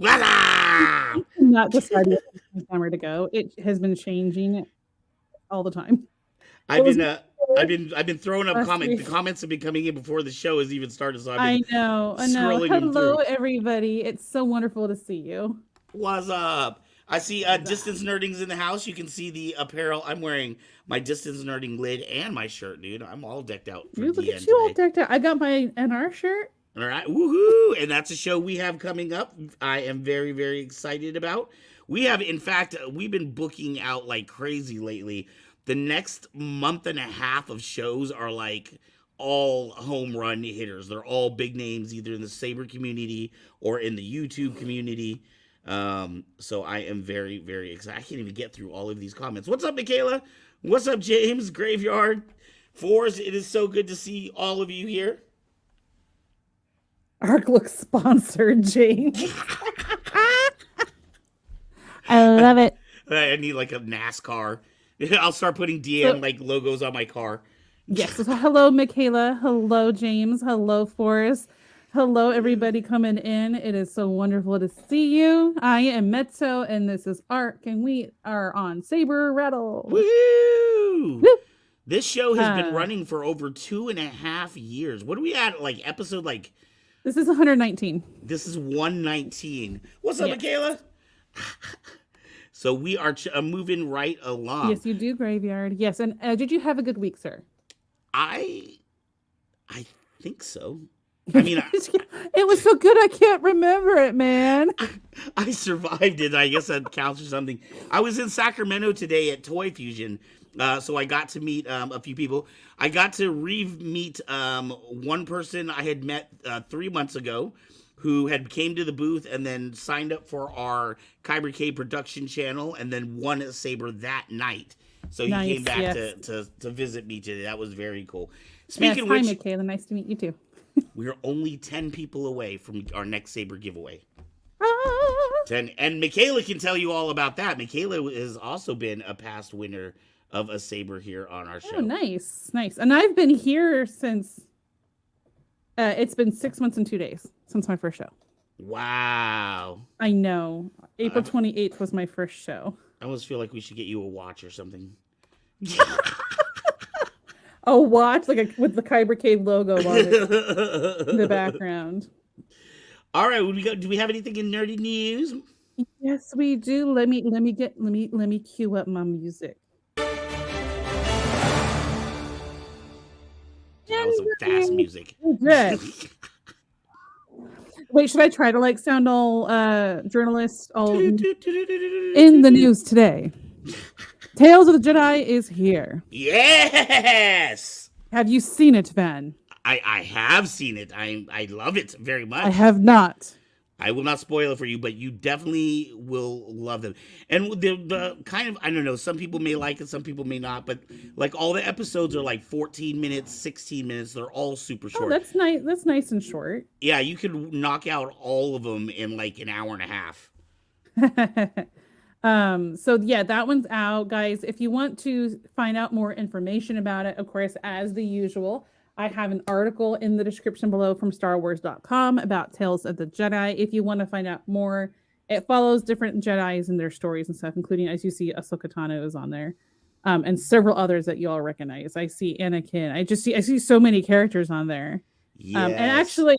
Voila! Not decided which camera to go. It has been changing all the time. It I've was been I've been throwing up last comments. The week. comments have been coming in before the show has even started, so I've been I know, I know. scrolling them Hello, through. everybody. It's so wonderful to see you. What's up? I see What's up? Distance Nerding's in the house. You can see the apparel. I'm wearing my Distance Nerding lid and my shirt, dude. I'm all decked out for You look DN at you all today. decked out. I got my NR shirt. All right, woohoo! And that's a show we have coming up. I am very, very excited about. We have, in fact, we've been booking out like crazy lately. The next month and a half of shows are like all home run hitters. They're all big names, either in the Saber community or in the YouTube community. So I am very, very excited. I can't even get through all of these comments. What's up, Michaela? What's up, James? Graveyard Force. It is so good to see all of you here. Arc looks sponsored, James. I love it. I need like a NASCAR. I'll start putting DN like logos on my car. Yes. So, hello, Michaela. Hello, James. Hello, Forrest. Hello, everybody coming in. It is so wonderful to see you. I am Mezzo, and this is Arc, and we are on Saber Rattle. Woohoo! Woo! This show has been running for over 2.5 years. What are we at? Like episode like. This is 119. This is 119. What's up, Michaela? So we are moving right along. Yes, you do, Graveyard. Yes, and did you have a good week, sir? I think so. I mean, it was so good I can't remember it, man. I survived it. I guess that counts for something. I was in Sacramento today at Toy Fusion, so I got to meet a few people. I got to meet one person I had met 3 months ago, who had came to the booth and then signed up for our Kyber Cave production channel, and then won a Saber that night. So he came back to visit me today. That was very cool. Speaking of which, hi, Michaela. Nice to meet you too. We're only 10 people away from our next Saber giveaway. 10, and Michaela can tell you all about that. Michaela has also been a past winner of a Saber here on our show. Oh, nice. And I've been here since it's been 6 months and 2 days since my first show. Wow. I know. April 28th was my first show. I almost feel like we should get you a watch or something. A watch like with the Kyber Cave logo on it in the background. All right, do we have anything in nerdy news? Yes, we do. Let me cue up my music. That was some fast music. Wait, should I try to like sound all journalist all in the news today? Tales of the Jedi is here. Yes. Have you seen it, Van? I have seen it. I love it very much. I have not. I will not spoil it for you, but you definitely will love them. And the kind of, I don't know, some people may like it, some people may not, but like all the episodes are like 14 minutes, 16 minutes. They're all super short. Oh, that's nice. That's nice and short. Yeah, you could knock out all of them in like an hour and a half. So yeah, that one's out, guys. If you want to find out more information about it, of course, as the usual, I have an article in the description below from StarWars.com about Tales of the Jedi. If you want to find out more, it follows different Jedis and their stories and stuff, including, as you see, Ahsoka Tano is on there, and several others that you all recognize. I see Anakin. I see so many characters on there. Yes. And actually,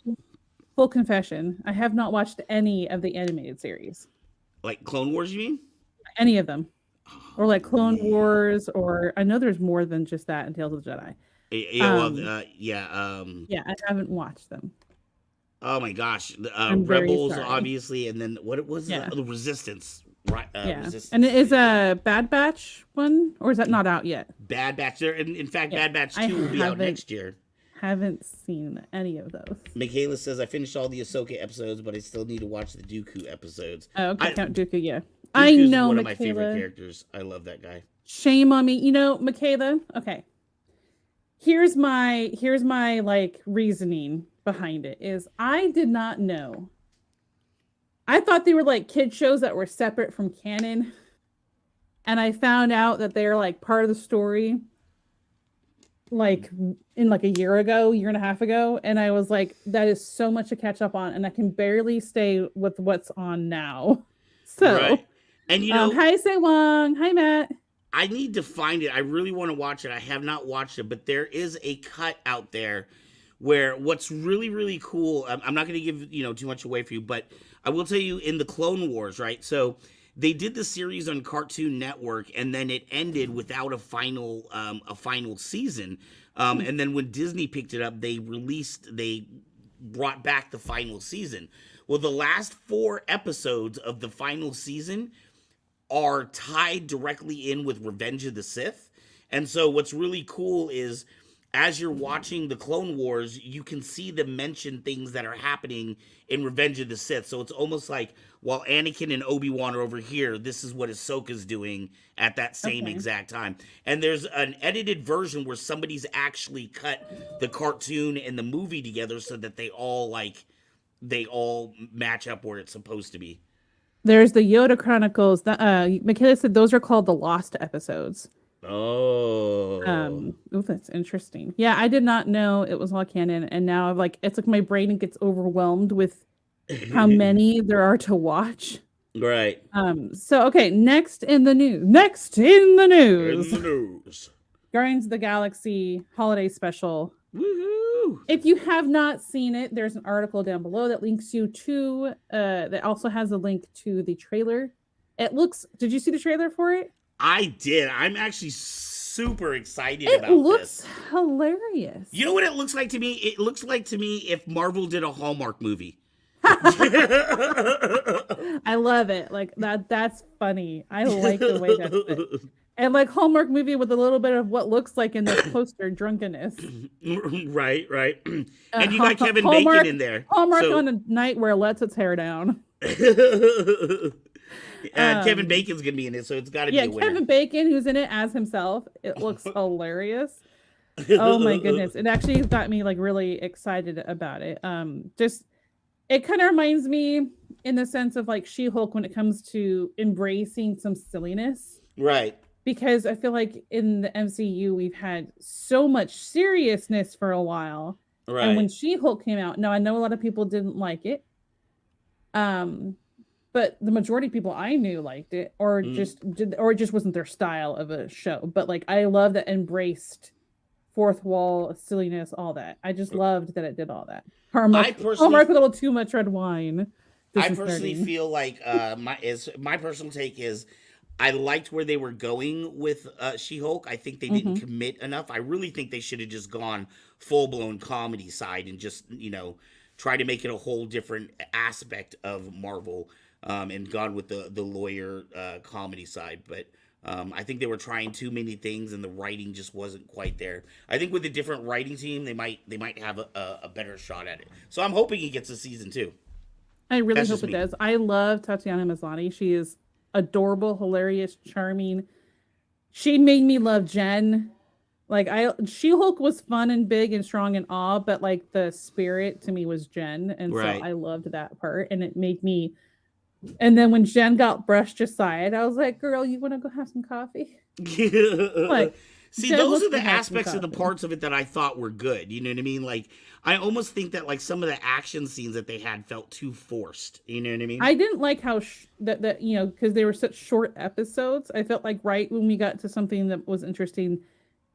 full confession, I have not watched any of the animated series. Like Clone Wars, you mean? Any of them. Or like Clone Wars, or I know there's more than just that in Tales of the Jedi. Yeah, I haven't watched them. Oh my gosh. Rebels, obviously, and then what was the Resistance. Right, Resistance. And it is a Bad Batch one, or is that not out yet? Bad Batch. In fact, Bad Batch 2 will be out next year. Haven't seen any of those. Michaela says, I finished all the Ahsoka episodes, but I still need to watch the Dooku episodes. Oh, okay, Count Dooku, yeah. Dooku's I know, one Michaela. of my favorite characters. I love that guy. Shame on me. You know, Michaela, okay. Here's my like reasoning behind it is I did not know. I thought they were like kid shows that were separate from canon. And I found out that they're like part of the story. like in like a year and a half ago, and I was like, that is so much to catch up on, and I can barely stay with what's on now. Right. So, And you know, hi Say Wong, hi Matt. I need to find it. I really want to watch it. I have not watched it, but there is a cut out there where what's really really cool. I'm not going to give too much away for you, but I will tell you in the Clone Wars, right? So they did the series on Cartoon Network, and then it ended without a final season. And then when Disney picked it up, they brought back the final season. Well, the last 4 episodes of the final season are tied directly in with Revenge of the Sith. And so what's really cool is as you're watching the Clone Wars, you can see them mention things that are happening in Revenge of the Sith. So it's almost like while Anakin and Obi-Wan are over here, this is what Ahsoka's doing at that same Okay. exact time. And there's an edited version where somebody's actually cut the cartoon and the movie together so that they all match up where it's supposed to be. There's the Yoda Chronicles. Michaela said those are called the Lost episodes. Oh. Oh, that's interesting. Yeah, I did not know it was all canon, and now I've like it's like my brain gets overwhelmed with how many there are to watch. Right. So okay, next in the news. Next in the In news. the news. Guardians of the Galaxy holiday special. Woohoo! If you have not seen it, there's an article down below that links you to that also has a link to the trailer. Did you see the trailer for it? I did. I'm actually super excited It about looks this. hilarious. You know what it looks like to me? It looks like to me if Marvel did a Hallmark movie. I love it. Like that's funny. I like the way that's it. And like Hallmark movie with a little bit of what looks like in this poster drunkenness. Right, right. And you got Kevin Hallmark, Bacon in there. Hallmark So on a night where it lets its hair down. Kevin Bacon's gonna be in it, so it's got to be Yeah, a winner. Kevin Bacon, who's in it as himself. It looks hilarious. Oh my goodness. It actually got me like really excited about it. Just it kind of reminds me in the sense of like She-Hulk when it comes to embracing some silliness. Right. Because I feel like in the MCU we've had so much seriousness for a while. Right. And when She-Hulk came out, now I know a lot of people didn't like it. But the majority of people I knew liked it, or it just wasn't their style of a show. But like I love that embraced fourth wall silliness, all that. I just loved that it did all that. Hallmark with a little too much red wine. I personally feel like my personal take is I liked where they were going with She-Hulk. I think they didn't commit enough. I really think they should have just gone full blown comedy side and just try to make it a whole different aspect of Marvel. And gone with the lawyer comedy side. But I think they were trying too many things, and the writing just wasn't quite there. I think with a different writing team, they might have a better shot at it. So I'm hoping he gets a season 2. I really hope it does. I love Tatiana Maslany. She is adorable, hilarious, charming. She made me love Jen. Like She-Hulk was fun and big and strong and awe, but like the spirit to me was Jen, and Right. so I loved that part, and it made me. And then when Jen got brushed aside, I was like, girl, you want to go have some coffee? Like, see, Jen those wants are the to have some aspects of the coffee. parts of it that I thought were good. You know what I mean? Like, I almost think that like some of the action scenes that they had felt too forced. You know what I mean? I didn't like how that because they were such short episodes. I felt like right when we got to something that was interesting,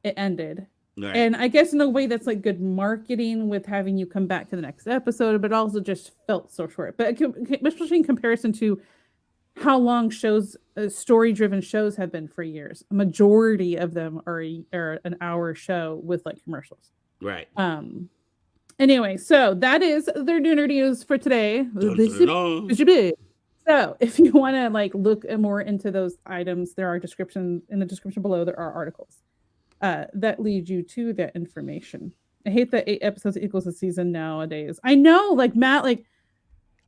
it ended. Right. And I guess in a way that's like good marketing with having you come back to the next episode, but also just felt so short. But especially in comparison to how long story-driven shows have been for years. A majority of them are an hour show with like commercials. Right. Anyway, so that is their Nooner News for today. So if you want to like look more into those items, there are descriptions in the description below. There are articles that lead you to that information. I hate that 8 episodes equals a season nowadays. I know, like Matt, like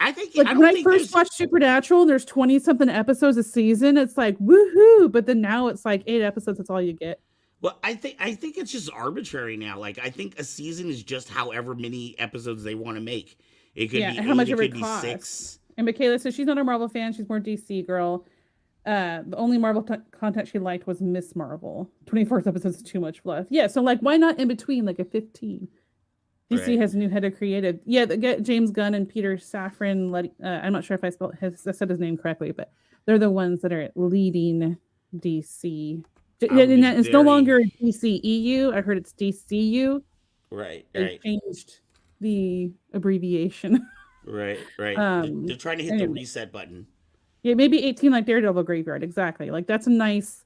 I think like when I first watched Supernatural, there's 20 something episodes a season. It's like woohoo, but then now it's like 8 episodes. That's all you get. Well, I think it's just arbitrary now. Like I think a season is just however many episodes they want to make. It could be how much it it could would be cost. 6. And Michaela says she's not a Marvel fan. She's more DC girl. The only Marvel content she liked was Miss Marvel. 24 episodes is too much fluff. Yeah, so like, why not in between, like a 15? DC Right. has a new head of creative. Yeah, they get James Gunn and Peter Safran. I'm not sure if I said his name correctly, but they're the ones that are leading DC. I'm And just it's no very longer DCEU. I heard it's DCU. right, They right, changed the abbreviation. right. They're trying to hit the Anyway, reset button. yeah, maybe 18 like Daredevil Graveyard. Exactly. Like that's a nice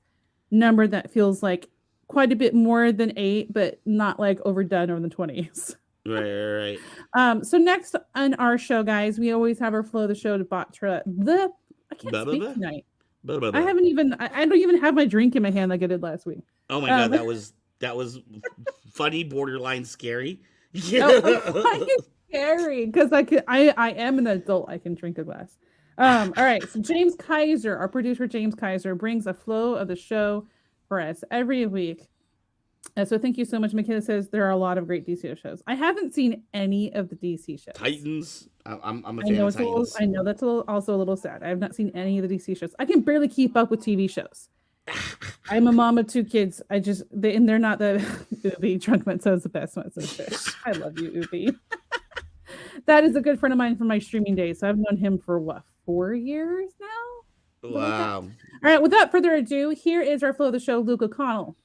number that feels like quite a bit more than 8, but not like overdone or in the 20s. Right. So next on our show, guys, we always have our flow of the show to I can't Blah blah speak blah. tonight. Blah blah I blah. haven't even I don't even have my drink in my hand like I did last week. Oh my god, Um that was funny, borderline scary. no, Yeah. why is scary? Because I am an adult, I can drink a glass. All right. So James Kaiser, our producer James Kaiser, brings a flow of the show for us every week. So thank you so much. Michaela says there are a lot of great DC shows. I haven't seen any of the DC shows. Titans. I'm a I fan know of it's a little. Titans. I know that's also a little sad. I have not seen any of the DC shows. I can barely keep up with TV shows. I'm a mom of 2 kids. They're not the Ubi. Drunkman says the best one. I love you, Ubi. That is a good friend of mine from my streaming days. So I've known him for what, 4 years now? Something like that. Wow. All right. Without further ado, here is our flow of the show, Luke O'Connell.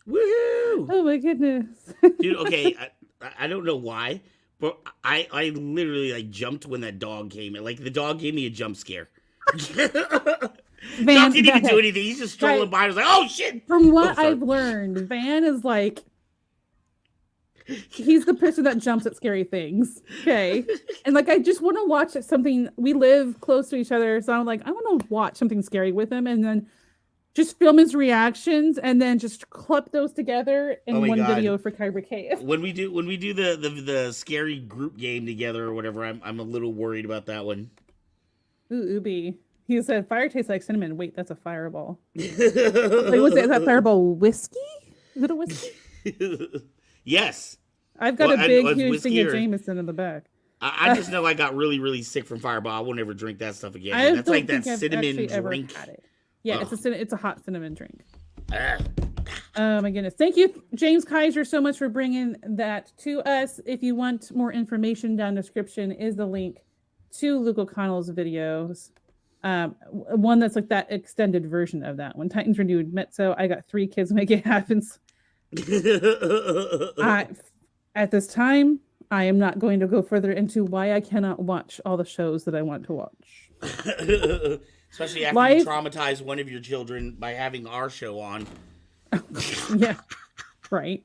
Woohoo! Oh my goodness. Dude, okay, I don't know why, but I literally like jumped when that dog came in. Like the dog gave me a jump scare. Dog Van, didn't even do okay. anything. He's just strolling Right. by. I was like, oh shit! From Oh, what sorry. I've learned, Van is like he's the person that jumps at scary things. Okay. And like I just want to watch something. We live close to each other, so I'm like, I want to watch something scary with him and then just film his reactions and then just clip those together Oh in my one god. video for Kyber Cave. When we do the scary group game together or whatever, I'm a little worried about that one. Ooh, Ubi. He said fire tastes like cinnamon. Wait, that's a fireball. Like, was it is that fireball whiskey? Is it a whiskey? Yes. I've got Well, a big, it's huge whiskey thing of or Jameson in the back. I just know I got really, really sick from Fireball. I won't ever drink that stuff again. I That's don't like that think I've cinnamon actually ever drink. had it. Yeah, Ugh. it's a hot cinnamon drink. Ah. Oh my goodness. Thank you, James Kaiser, so much for bringing that to us. If you want more information, down description is the link to Luke O'Connell's videos. One that's like that extended version of that one. Titans Renewed Mezzo. I got 3 kids make it happens. At this time, I am not going to go further into why I cannot watch all the shows that I want to watch. Especially after Life- you traumatize one of your children by having our show on. Yeah, right.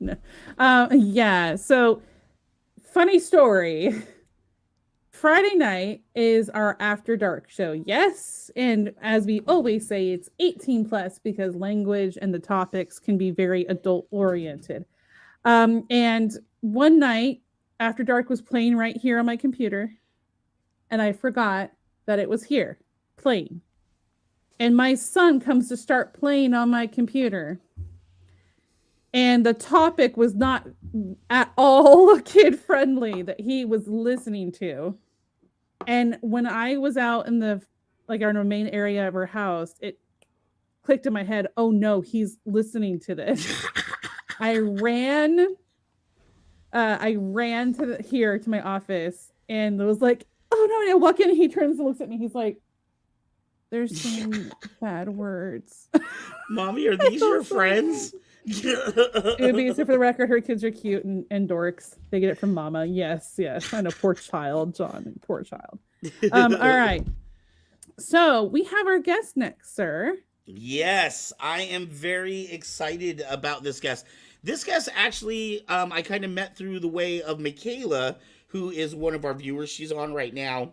Yeah. So, funny story. Friday night is our After Dark show. Yes, and as we always say, it's 18 plus because language and the topics can be very adult oriented. And one night, After Dark was playing right here on my computer, and I forgot that it was here playing. And my son comes to start playing on my computer. And the topic was not at all kid friendly that he was listening to. And when I was out in the our main area of our house, it clicked in my head, oh no, he's listening to this. I ran here to my office and it was like, oh no, and I walk in and he turns and looks at me. He's like, there's some bad words. Mommy, are these your friends? So for the record, her kids are cute and dorks. They get it from mama. Yes. I know, poor child, John. Poor child. All right. So we have our guest next, sir. Yes, I am very excited about this guest. This guest actually, I kind of met through the way of Michaela, who is one of our viewers. She's on right now.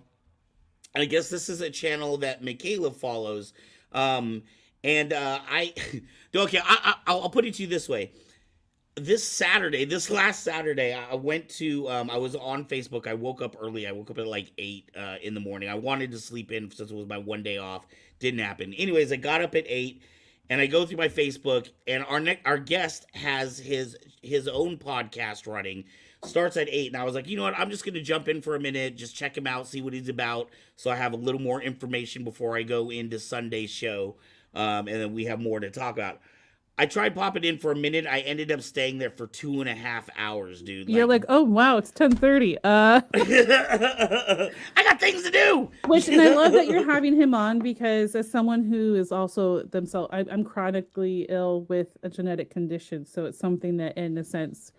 And I guess this is a channel that Michaela follows. Okay, I'll put it to you this way. This last Saturday, I went to, I was on Facebook. I woke up early. I woke up at like 8 in the morning. I wanted to sleep in since it was my one day off. Didn't happen. Anyways, I got up at 8 and I go through my Facebook, and our guest has his own podcast running. Starts at 8, and I was like, you know what? I'm just gonna jump in for a minute, just check him out, see what he's about, so I have a little more information before I go into Sunday's show, and then we have more to talk about. I tried popping in for a minute. I ended up staying there for 2.5 hours, dude. You're like, oh wow, it's 10:30. I got things to do. And I love that you're having him on, because as someone who is also themselves, I'm chronically ill with a genetic condition, so it's something that, in a sense,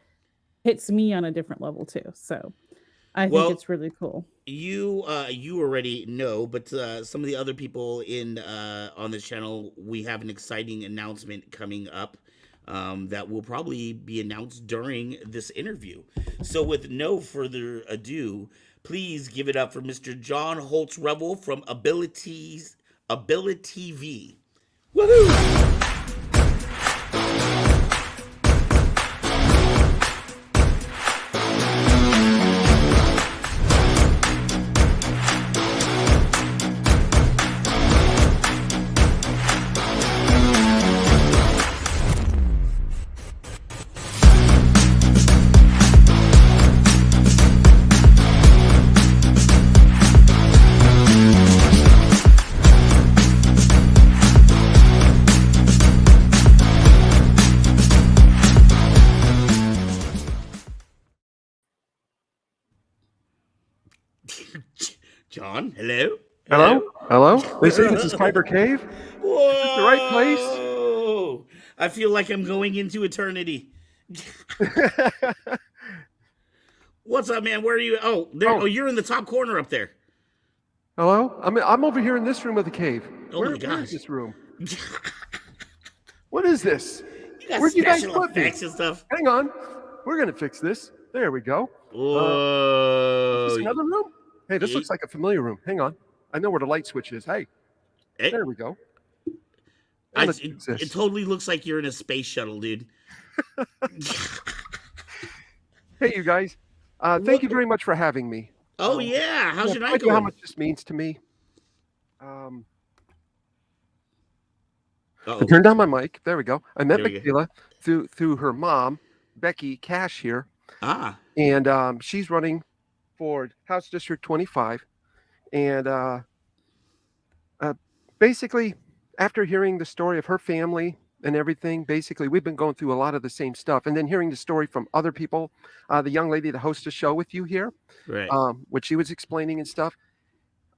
hits me on a different level too. So I think it's really cool. You already know, but some of the other people on this channel, we have an exciting announcement coming up that will probably be announced during this interview. So with no further ado, please give it up for Mr. John Holtz Revel from AbiliTV. Woohoo! John, hello? Hello? They say this is Kyber Cave? Whoa! Is this the right place? I feel like I'm going into eternity. What's up, man? Where are you? Oh, you're in the top corner up there. Hello? I'm over here in this room of the cave. Oh my gosh. Where is this room? What is this? You got Where'd you guys special put me? effects and stuff. Hang on. We're going to fix this. There we go. Whoa. Is this another room? Hey, this looks like a familiar room. Hang on. I know where the light switch is. Hey. There we go. It totally looks like you're in a space shuttle, dude. Hey, you guys. Thank you very much for having me. Oh, yeah. How's your night I going? know how much this means to me. I turned on my mic. There we go. I met Michaela through her mom, Becky Cash here. And she's running for House District 25. And basically, after hearing the story of her family and everything, basically, we've been going through a lot of the same stuff. And then hearing the story from other people, the young lady that hosts a show with you here, what she was explaining and stuff.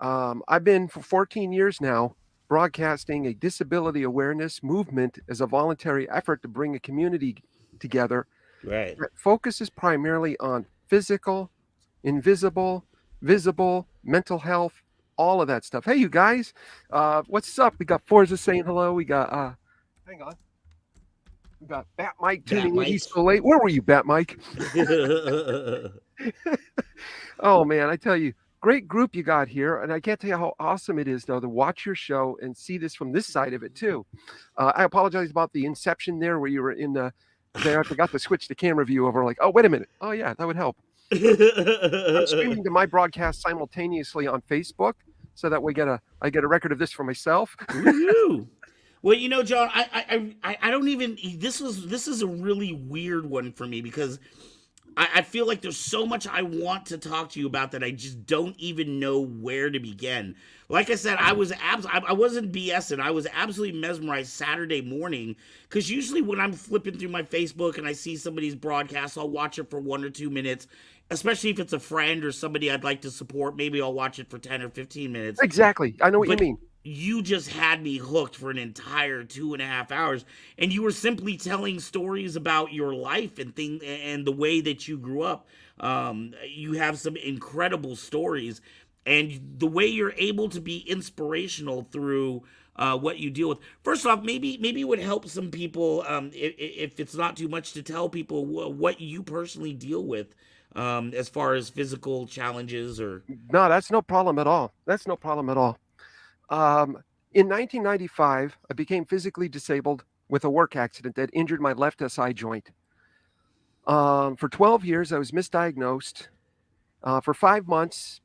I've been for 14 years now broadcasting a disability awareness movement as a voluntary effort to bring a community together. Right. That focuses primarily on physical, invisible, visible, mental health, all of that stuff. Hey, you guys, what's up? We got Forza saying hello. We got, hang on. We got Bat Mike tuning in. He's so late. Where were you, Bat Mike? Oh, man, I tell you, great group you got here. And I can't tell you how awesome it is, though, to watch your show and see this from this side of it, too. I apologize about the inception there where you were in the There, I forgot to switch the camera view over. Like, oh, wait a minute. Oh, yeah, that would help. I'm streaming to my broadcast simultaneously on Facebook, so that I get a record of this for myself. Woohoo! Well, you know, John, I don't even. This is a really weird one for me because I feel like there's so much I want to talk to you about that I just don't even know where to begin. Like I said, I wasn't BSing. I was absolutely mesmerized Saturday morning because usually when I'm flipping through my Facebook and I see somebody's broadcast, I'll watch it for 1 or 2 minutes. Especially if it's a friend or somebody I'd like to support, maybe I'll watch it for 10 or 15 minutes. Exactly. I know what you mean. You just had me hooked for an entire 2.5 hours, and you were simply telling stories about your life and the way that you grew up. You have some incredible stories, and the way you're able to be inspirational through what you deal with. First off, maybe it would help some people, if it's not too much to tell people what you personally deal with. As far as physical challenges or no, that's no problem at all. That's no problem at all. In 1995, I became physically disabled with a work accident that injured my left SI joint. For 12 years, I was misdiagnosed. For 5 months,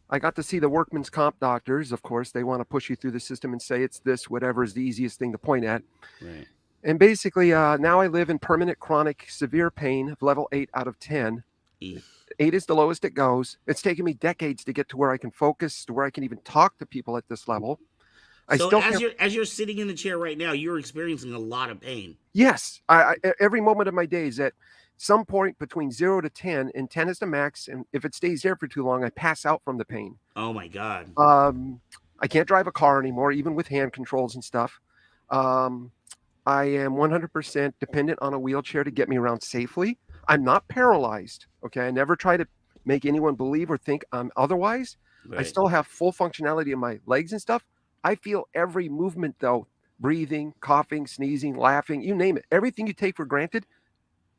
I got to see the workman's comp doctors. Of course, they want to push you through the system and say it's this, whatever is the easiest thing to point at. right. And basically, now I live in permanent chronic severe pain of level 8 out of 10. 8 is the lowest it goes. It's taken me decades to get to where I can focus, to where I can even talk to people at this level. So as you're sitting in the chair right now, you're experiencing a lot of pain. Yes, every moment of my day is at some point between 0 to 10, and 10 is the max. And if it stays there for too long, I pass out from the pain. Oh my God. I can't drive a car anymore, even with hand controls and stuff. I am 100% dependent on a wheelchair to get me around safely. I'm not paralyzed. Okay. I never try to make anyone believe or think I'm otherwise. Right. I still have full functionality in my legs and stuff. I feel every movement though, breathing, coughing, sneezing, laughing, you name it. Everything you take for granted,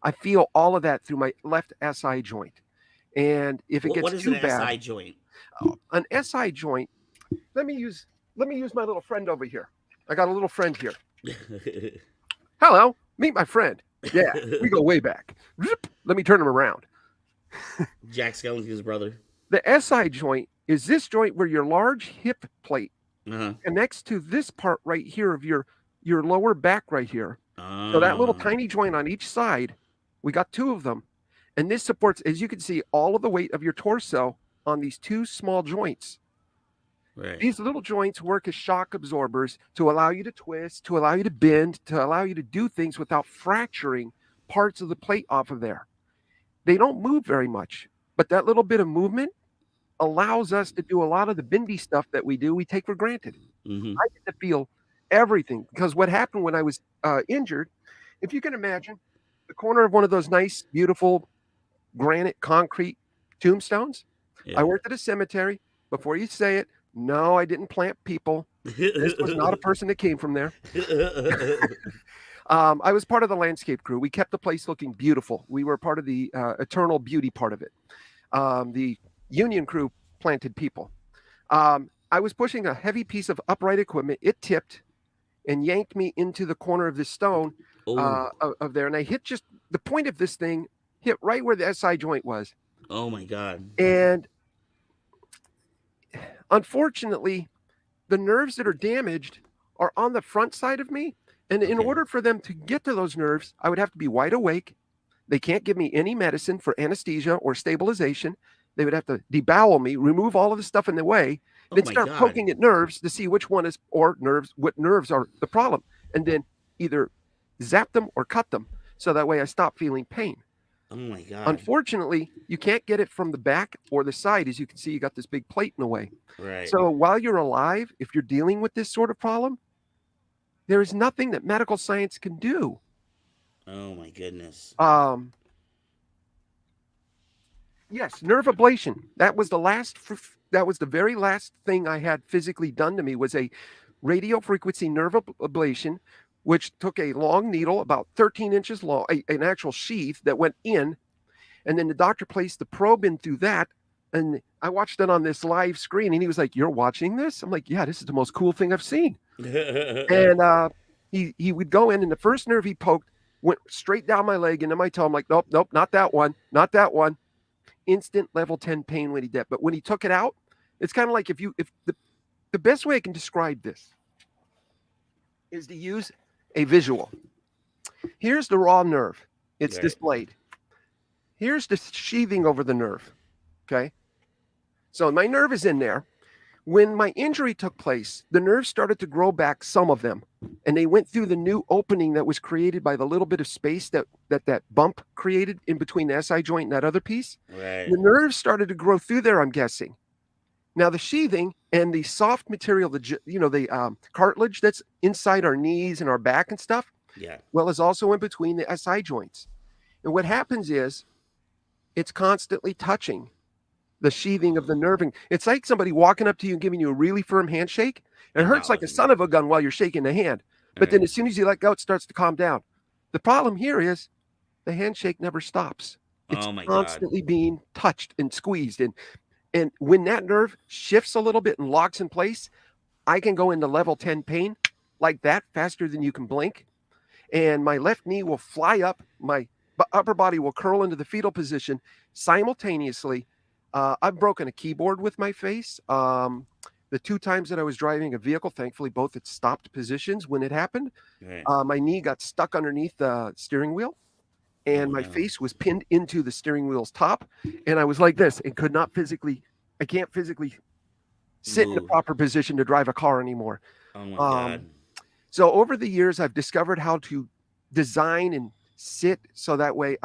I feel all of that through my left SI joint. And if it gets too bad. What is an SI joint? An SI joint, let me use my little friend over here. I got a little friend here. Hello, meet my friend. Yeah, we go way back. Let me turn him around. Jack Skellington's brother. The SI joint is this joint where your large hip plate connects to this part right here of your lower back right here. So that little tiny joint on each side, we got 2 of them. And this supports, as you can see, all of the weight of your torso on these 2 small joints. Right. These little joints work as shock absorbers to allow you to twist, to allow you to bend, to allow you to do things without fracturing parts of the plate off of there. They don't move very much, but that little bit of movement allows us to do a lot of the bendy stuff that we do, we take for granted. Mm-hmm. I get to feel everything because what happened when I was injured, if you can imagine the corner of one of those nice, beautiful granite concrete tombstones. Yeah. I worked at a cemetery. Before you say it, no, I didn't plant people. This was not a person that came from there. I was part of the landscape crew. We kept the place looking beautiful. We were part of the eternal beauty part of it. The union crew planted people. I was pushing a heavy piece of upright equipment. It tipped and yanked me into the corner of this stone of there. And I hit just the point of this thing, hit right where the SI joint was. Oh, my God. And unfortunately, the nerves that are damaged are on the front side of me. And in order for them to get to those nerves, I would have to be wide awake. They can't give me any medicine for anesthesia or stabilization. They would have to debowel me, remove all of the stuff in the way, then start poking at nerves to see which one is, or nerves, what nerves are the problem. And then either zap them or cut them. So that way I stop feeling pain. Oh my God. Unfortunately, you can't get it from the back or the side. As you can see, you got this big plate in the way. Right. So while you're alive, if you're dealing with this sort of problem, there is nothing that medical science can do. Oh my goodness. Yes, nerve ablation. That was the very last thing I had physically done to me was a radio frequency nerve ablation, which took a long needle, about 13 inches long, an actual sheath that went in. And then the doctor placed the probe in through that. And I watched it on this live screen and he was like, "You're watching this?" I'm like, "Yeah, this is the most cool thing I've seen." And he would go in and the first nerve he poked, went straight down my leg into my toe. I'm like, nope, nope, not that one, not that one. Instant level 10 pain when he did. But when he took it out, it's kind of like if the best way I can describe this is to use a visual. Here's the raw nerve. It's displayed. Here's the sheathing over the nerve. Okay. So my nerve is in there. When my injury took place, the nerves started to grow back, some of them, and they went through the new opening that was created by the little bit of space that bump created in between the SI joint and that other piece. Right. The nerves started to grow through there, I'm guessing. Now the sheathing and the soft material, the cartilage that's inside our knees and our back and stuff, well, is also in between the SI joints. And what happens is it's constantly touching the sheathing of the nerving. It's like somebody walking up to you and giving you a really firm handshake. It hurts like a son of a gun while you're shaking the hand. But then as soon as you let go, it starts to calm down. The problem here is the handshake never stops. It's constantly being touched and squeezed. And when that nerve shifts a little bit and locks in place, I can go into level 10 pain like that faster than you can blink. And my left knee will fly up. My upper body will curl into the fetal position simultaneously. I've broken a keyboard with my face. The 2 times that I was driving a vehicle, thankfully, both at stopped positions when it happened. My knee got stuck underneath the steering wheel, and my face was pinned into the steering wheel's top. And I was like this and I can't physically sit in the proper position to drive a car anymore. Oh my God. So over the years, I've discovered how to design and sit so that way,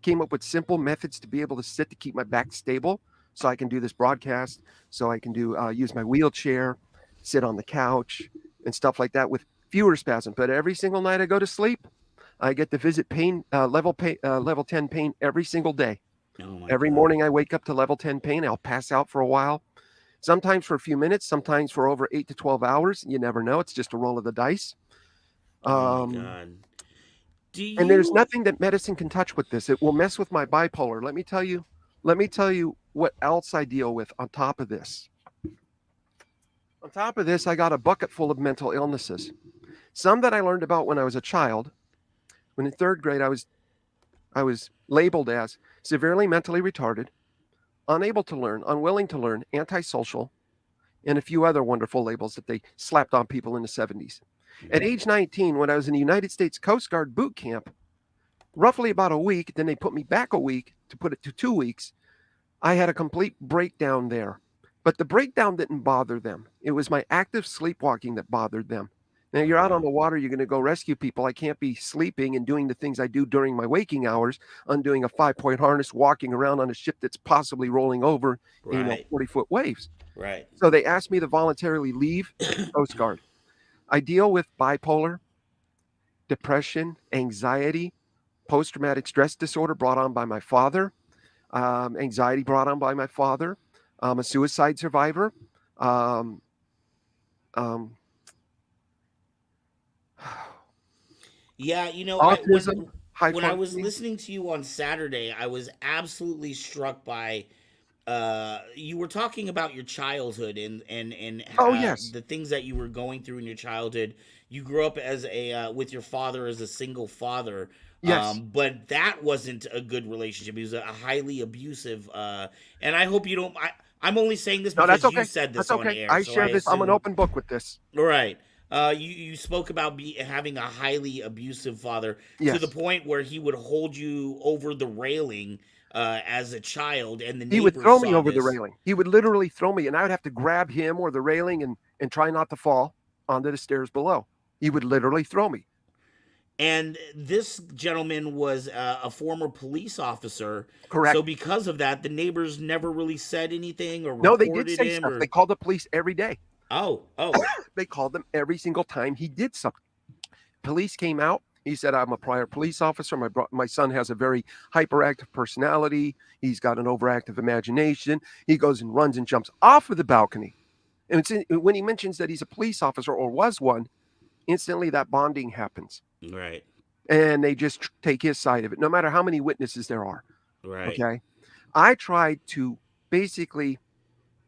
came up with simple methods to be able to sit to keep my back stable so I can do this broadcast, so I can use my wheelchair, sit on the couch and stuff like that with fewer spasms. But every single night I go to sleep, I get to visit level 10 pain every single day. Every morning I wake up to level 10 pain. I'll pass out for a while, sometimes for a few minutes, sometimes for over 8 to 12 hours. You never know. It's just a roll of the dice. Oh my God. And there's nothing that medicine can touch with this. It will mess with my bipolar. Let me tell you what else I deal with on top of this. On top of this, I got a bucket full of mental illnesses. Some that I learned about when I was a child. When in 3rd grade, I was labeled as severely mentally retarded, unable to learn, unwilling to learn, antisocial, and a few other wonderful labels that they slapped on people in the 70s. At age 19, when I was in the United States Coast Guard boot camp, roughly about a week, then they put me back a week to put it to 2 weeks, I had a complete breakdown there. But the breakdown didn't bother them. It was my active sleepwalking that bothered them. Now, you're out on the water, you're going to go rescue people. I can't be sleeping and doing the things I do during my waking hours, undoing a 5-point harness, walking around on a ship that's possibly rolling over, 40-foot waves. Right. So they asked me to voluntarily leave the Coast Guard. I deal with bipolar, depression, anxiety, post-traumatic stress disorder brought on by my father, anxiety brought on by my father. I'm a suicide survivor. Yeah, autism, when I was listening to you on Saturday, I was absolutely struck by you were talking about your childhood and the things that you were going through in your childhood. You grew up as with your father as a single father. Yes. But that wasn't a good relationship. He was a highly abusive and I hope you don't I'm only saying this because you said this on air. I share this. I'm an open book with this. Right. You spoke about having a highly abusive father to the point where he would hold you over the railing as a child, and he would throw me over the railing. He would literally throw me, and I would have to grab him or the railing and try not to fall onto the stairs below. He would literally throw me. And this gentleman was a former police officer. Correct. So because of that, the neighbors never really said anything or no, reported they did say stuff. They called the police every day. Oh. They called them every single time he did something. Police came out. He said, I'm a prior police officer. My son has a very hyperactive personality. He's got an overactive imagination. He goes and runs and jumps off of the balcony. And when he mentions that he's a police officer or was one, instantly that bonding happens. Right. And they just take his side of it, no matter how many witnesses there are. Right. Okay. I tried to basically,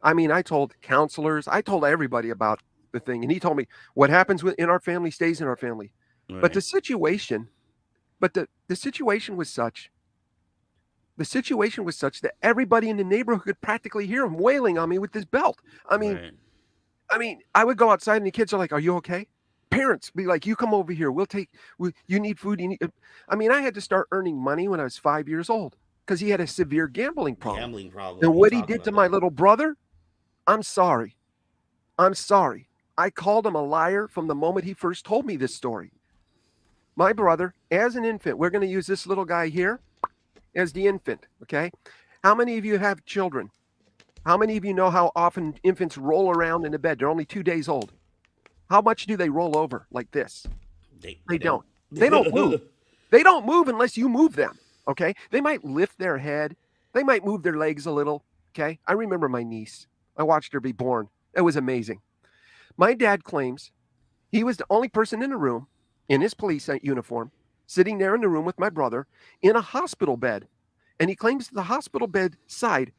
I told counselors, I told everybody about the thing. And he told me what happens in our family stays in our family. Right. But the situation But the situation was such. The situation was such that everybody in the neighborhood could practically hear him wailing on me with this belt. I mean, Right. I would go outside and the kids are like, "Are you okay?" Parents be like, "You come over here. You need food. You need." I had to start earning money when I was 5 years old because he had a severe gambling problem. Gambling problem. And You what he talk did about to my that. little brother, I'm sorry. I'm sorry. I called him a liar from the moment he first told me this story. My brother, as an infant, we're going to use this little guy here as the infant, okay? How many of you have children? How many of you know how often infants roll around in the bed? They're only 2 days old. How much do they roll over like this? They They don't. don't. They don't move. They don't move unless you move them, okay? They might lift their head. They might move their legs a little, okay? I remember my niece. I watched her be born. It was amazing. My dad claims he was the only person in the room in his police uniform, sitting there in the room with my brother in a hospital bed. And he claims the hospital bed side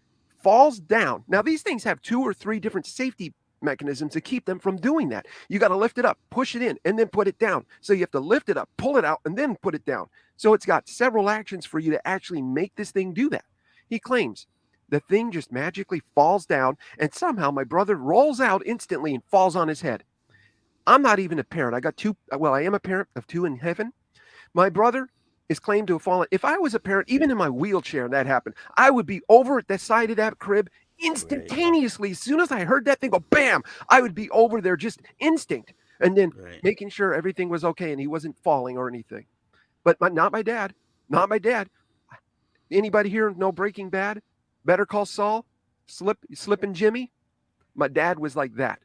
falls down. Now, these things have 2 or 3 different safety mechanisms to keep them from doing that. You got to lift it up, push it in, and then put it down. So you have to lift it up, pull it out, and then put it down. So it's got several actions for you to actually make this thing do that. He claims the thing just magically falls down, and somehow my brother rolls out instantly and falls on his head. I'm not even a parent. I got 2. Well, I am a parent of 2 in heaven. My brother is claimed to have fallen. If I was a parent, even in my wheelchair, and that happened, I would be over at the side of that crib instantaneously. As soon as I heard that thing go bam, I would be over there, just instinct, and then making sure everything was okay and he wasn't falling or anything. But not my dad. Not my dad. Anybody here know Breaking Bad? Better Call Saul? Slippin' Jimmy? My dad was like that.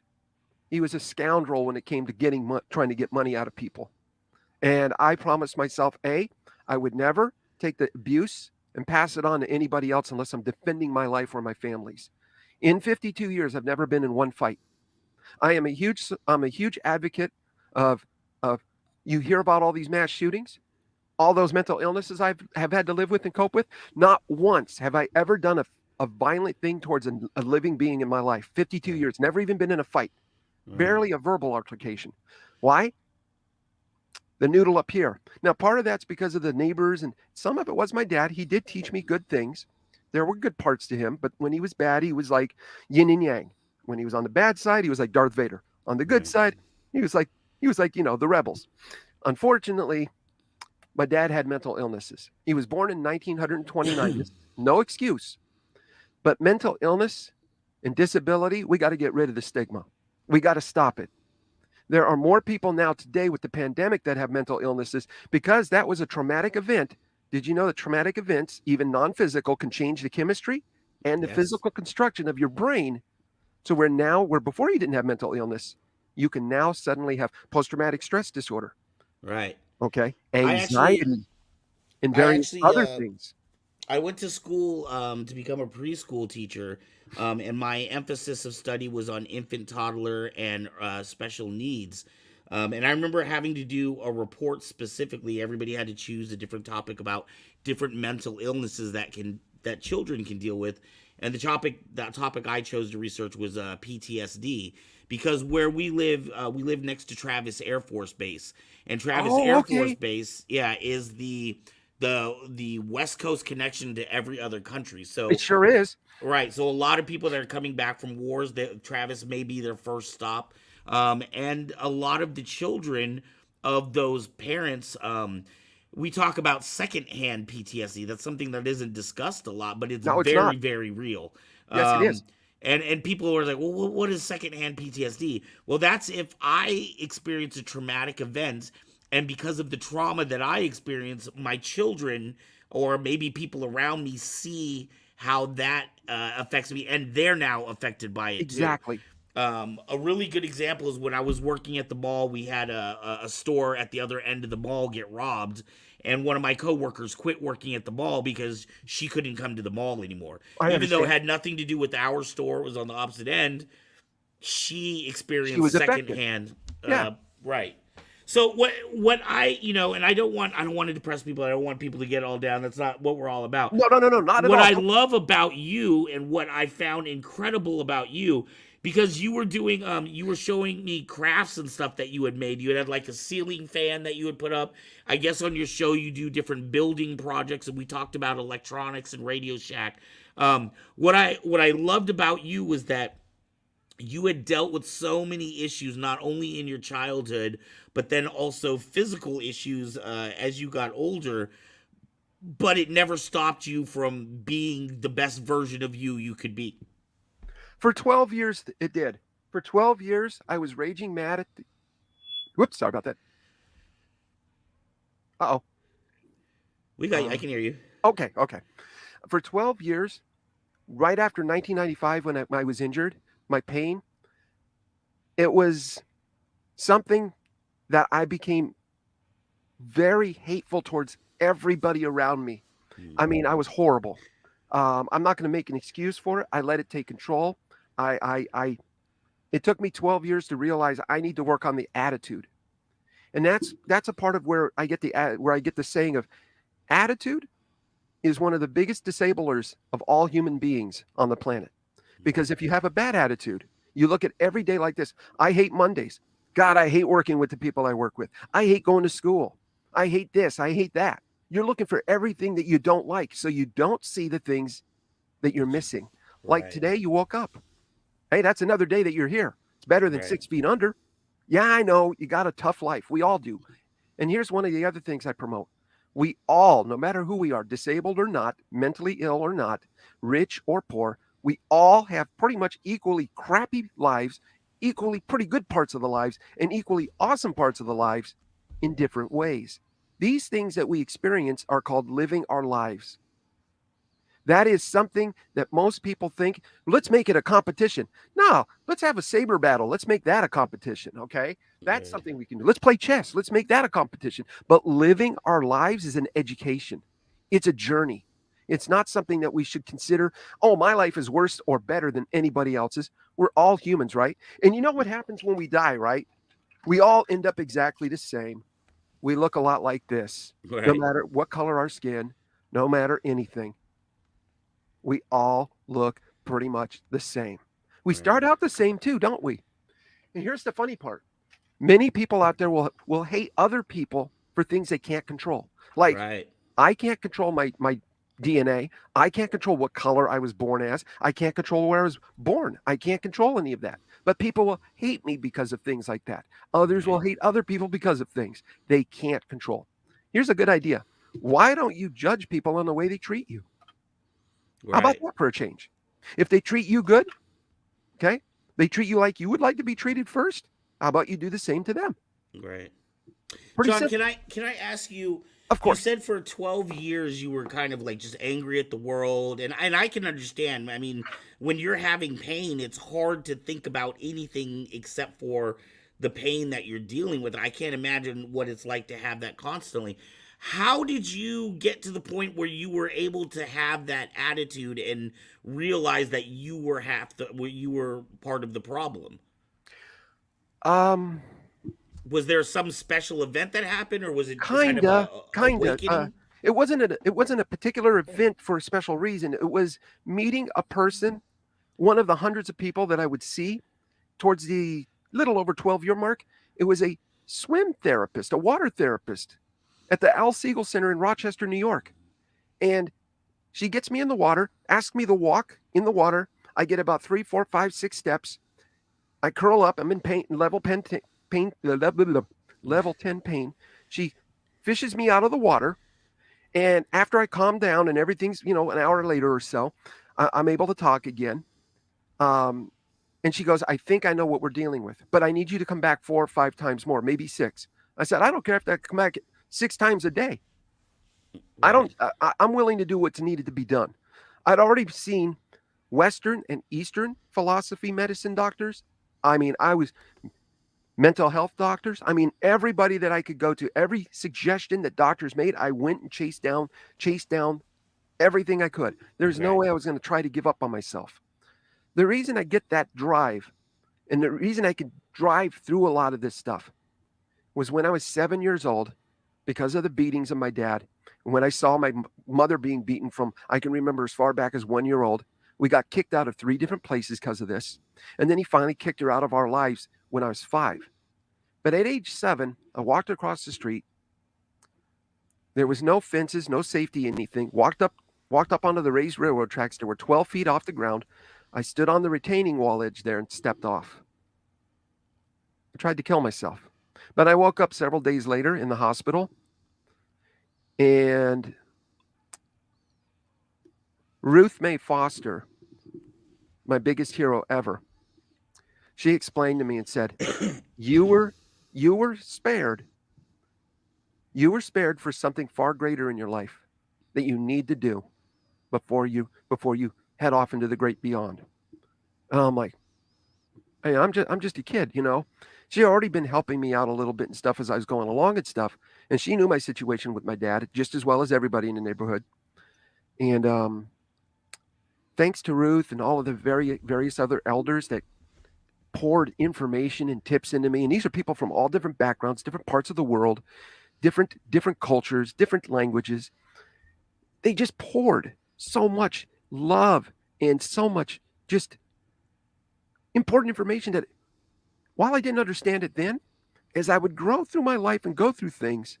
He was a scoundrel when it came to trying to get money out of people. And I promised myself, I would never take the abuse and pass it on to anybody else unless I'm defending my life or my family's. In 52 years, I've never been in one fight. I'm a huge advocate of you hear about all these mass shootings, all those mental illnesses I have had to live with and cope with. Not once have I ever done a violent thing towards a living being in my life. 52 years, never even been in a fight. Barely a verbal altercation. Why? The noodle up here. Now, part of that's because of the neighbors, and some of it was my dad. He did teach me good things. There were good parts to him, but when he was bad, he was like yin and yang. When he was on the bad side, he was like Darth Vader. On the good side, he was like the rebels. Unfortunately, my dad had mental illnesses. He was born in 1929. No excuse. But mental illness and disability, we got to get rid of the stigma. We got to stop it. There are more people now today with the pandemic that have mental illnesses because that was a traumatic event. Did you know that traumatic events, even non-physical, can change the chemistry and the physical construction of your brain? So where before you didn't have mental illness, you can now suddenly have post-traumatic stress disorder. Right. Okay. Anxiety and various other things. I went to school to become a preschool teacher, and my emphasis of study was on infant, toddler, and special needs. And I remember having to do a report specifically. Everybody had to choose a different topic about different mental illnesses that children can deal with. And that topic I chose to research was PTSD, because where we live next to Travis Air Force Base, and Travis Air Force Base, is the West Coast connection to every other country. So it sure is. Right. So a lot of people that are coming back from wars, that Travis may be their first stop. And a lot of the children of those parents, we talk about secondhand PTSD. That's something that isn't discussed a lot, but it's very, very real. Yes, it is. And people are like, well, what is secondhand PTSD? Well, that's if I experience a traumatic event, and because of the trauma that I experience, my children or maybe people around me see how that affects me, and they're now affected by it exactly. too. A really good example is when I was working at the mall. We had a store at the other end of the mall get robbed, and one of my coworkers quit working at the mall because she couldn't come to the mall anymore. Even though it had nothing to do with our store, it was on the opposite end. She experienced secondhand. Right. So what I and I don't want to depress people. I don't want people to get all down. That's not what we're all about. No, no, no, no, not at What all. I love about you and what I found incredible about you, because you were doing you were showing me crafts and stuff that you had made. You had like a ceiling fan that you had put up. I guess on your show you do different building projects, and we talked about electronics and Radio Shack. What I loved about you was that you had dealt with so many issues, not only in your childhood, but then also physical issues as you got older. But it never stopped you from being the best version of you could be. For 12 years, it did. For 12 years, I was raging mad at whoops, sorry about that. Uh-oh. We got you. I can hear you. Okay. For 12 years, right after 1995, when I was injured, my pain, it was something that I became very hateful towards everybody around me. I mean, I was horrible. I'm not going to make an excuse for it. I let it take control. It took me 12 years to realize I need to work on the attitude. And that's a part of where I get the saying of attitude is one of the biggest disablers of all human beings on the planet. Because if you have a bad attitude, you look at every day like this. I hate Mondays. God, I hate working with the people I work with. I hate going to school. I hate this. I hate that. You're looking for everything that you don't like. So you don't see the things that you're missing. Like Right. today, you woke up. Hey, that's another day that you're here. It's better than Right. 6 feet under. Yeah, I know. You got a tough life. We all do. And here's one of the other things I promote. We all, no matter who we are, disabled or not, mentally ill or not, rich or poor, we all have pretty much equally crappy lives, equally pretty good parts of the lives, and equally awesome parts of the lives in different ways. These things that we experience are called living our lives. That is something that most people think, let's make it a competition. No, let's have a saber battle. Let's make that a competition. Okay. That's Right. something we can do. Let's play chess. Let's make that a competition. But living our lives is an education, it's a journey. It's not something that we should consider, oh, my life is worse or better than anybody else's. We're all humans, right? And you know what happens when we die, right? We all end up exactly the same. We look a lot like this, no Right. matter what color our skin, no matter anything. We all look pretty much the same. We Right. start out the same too, don't we? And here's the funny part. Many people out there will hate other people for things they can't control. Like, Right. I can't control my DNA. I can't control what color I was born as. I can't control where I was born. I can't control any of that. But people will hate me because of things like that. Others will hate other people because of things they can't control. Here's a good idea. Why don't you judge people on the way they treat you? How about Right. that for a change? If they treat you good, okay, they treat you like you would like to be treated first. How about you do the same to them? Right. Pretty John, simple. can I ask you? Of You course. said for 12 years you were kind of like just angry at the world, and I can understand. I mean, when you're having pain, it's hard to think about anything except for the pain that you're dealing with. I can't imagine what it's like to have that constantly. How did you get to the point where you were able to have that attitude and realize that you were part of the problem? Um, Was there some special event that happened, or was it just kind of kinda, a kinda. awakening? It wasn't a particular event for a special reason. It was meeting a person, one of the hundreds of people that I would see towards the little over 12-year mark. It was a swim therapist, a water therapist at the Al Siegel Center in Rochester, New York. And she gets me in the water, asks me to walk in the water. I get about 3, 4, 5, 6 steps. I curl up. I'm in pain, level 10 pain. She fishes me out of the water. And after I calm down and everything's, an hour later or so, I'm able to talk again. Um, and she goes, I think I know what we're dealing with, but I need you to come back 4 or 5 times more, maybe 6. I said, I don't care if I come back 6 times a day. I Right. don't, I'm willing to do what's needed to be done. I'd already seen Western and Eastern philosophy medicine doctors. I mean, I was mental health doctors. I mean, everybody that I could go to, every suggestion that doctors made, I went and chased down everything I could. There's no Right. way I was going to try to give up on myself. The reason I get that drive and the reason I could drive through a lot of this stuff was when I was 7 years old, because of the beatings of my dad. And when I saw my mother being beaten from, I can remember as far back as 1 year old. We got kicked out of 3 different places because of this. And then he finally kicked her out of our lives when I was 5. But at age 7, I walked across the street. There was no fences, no safety, anything. Walked up onto the raised railroad tracks. They were 12 feet off the ground. I stood on the retaining wall edge there and stepped off. I tried to kill myself. But I woke up several days later in the hospital, and Ruth Mae Foster, my biggest hero ever, she explained to me and said, you were spared. You were spared for something far greater in your life that you need to do before you head off into the great beyond. And I'm like, hey, I'm just a kid, you know. She had already been helping me out a little bit and stuff as I was going along and stuff. And she knew my situation with my dad just as well as everybody in the neighborhood. And thanks to Ruth and all of the various other elders that poured information and tips into me. And these are people from all different backgrounds, different parts of the world, different cultures, different languages. They just poured so much love and so much just important information that while I didn't understand it then, as I would grow through my life and go through things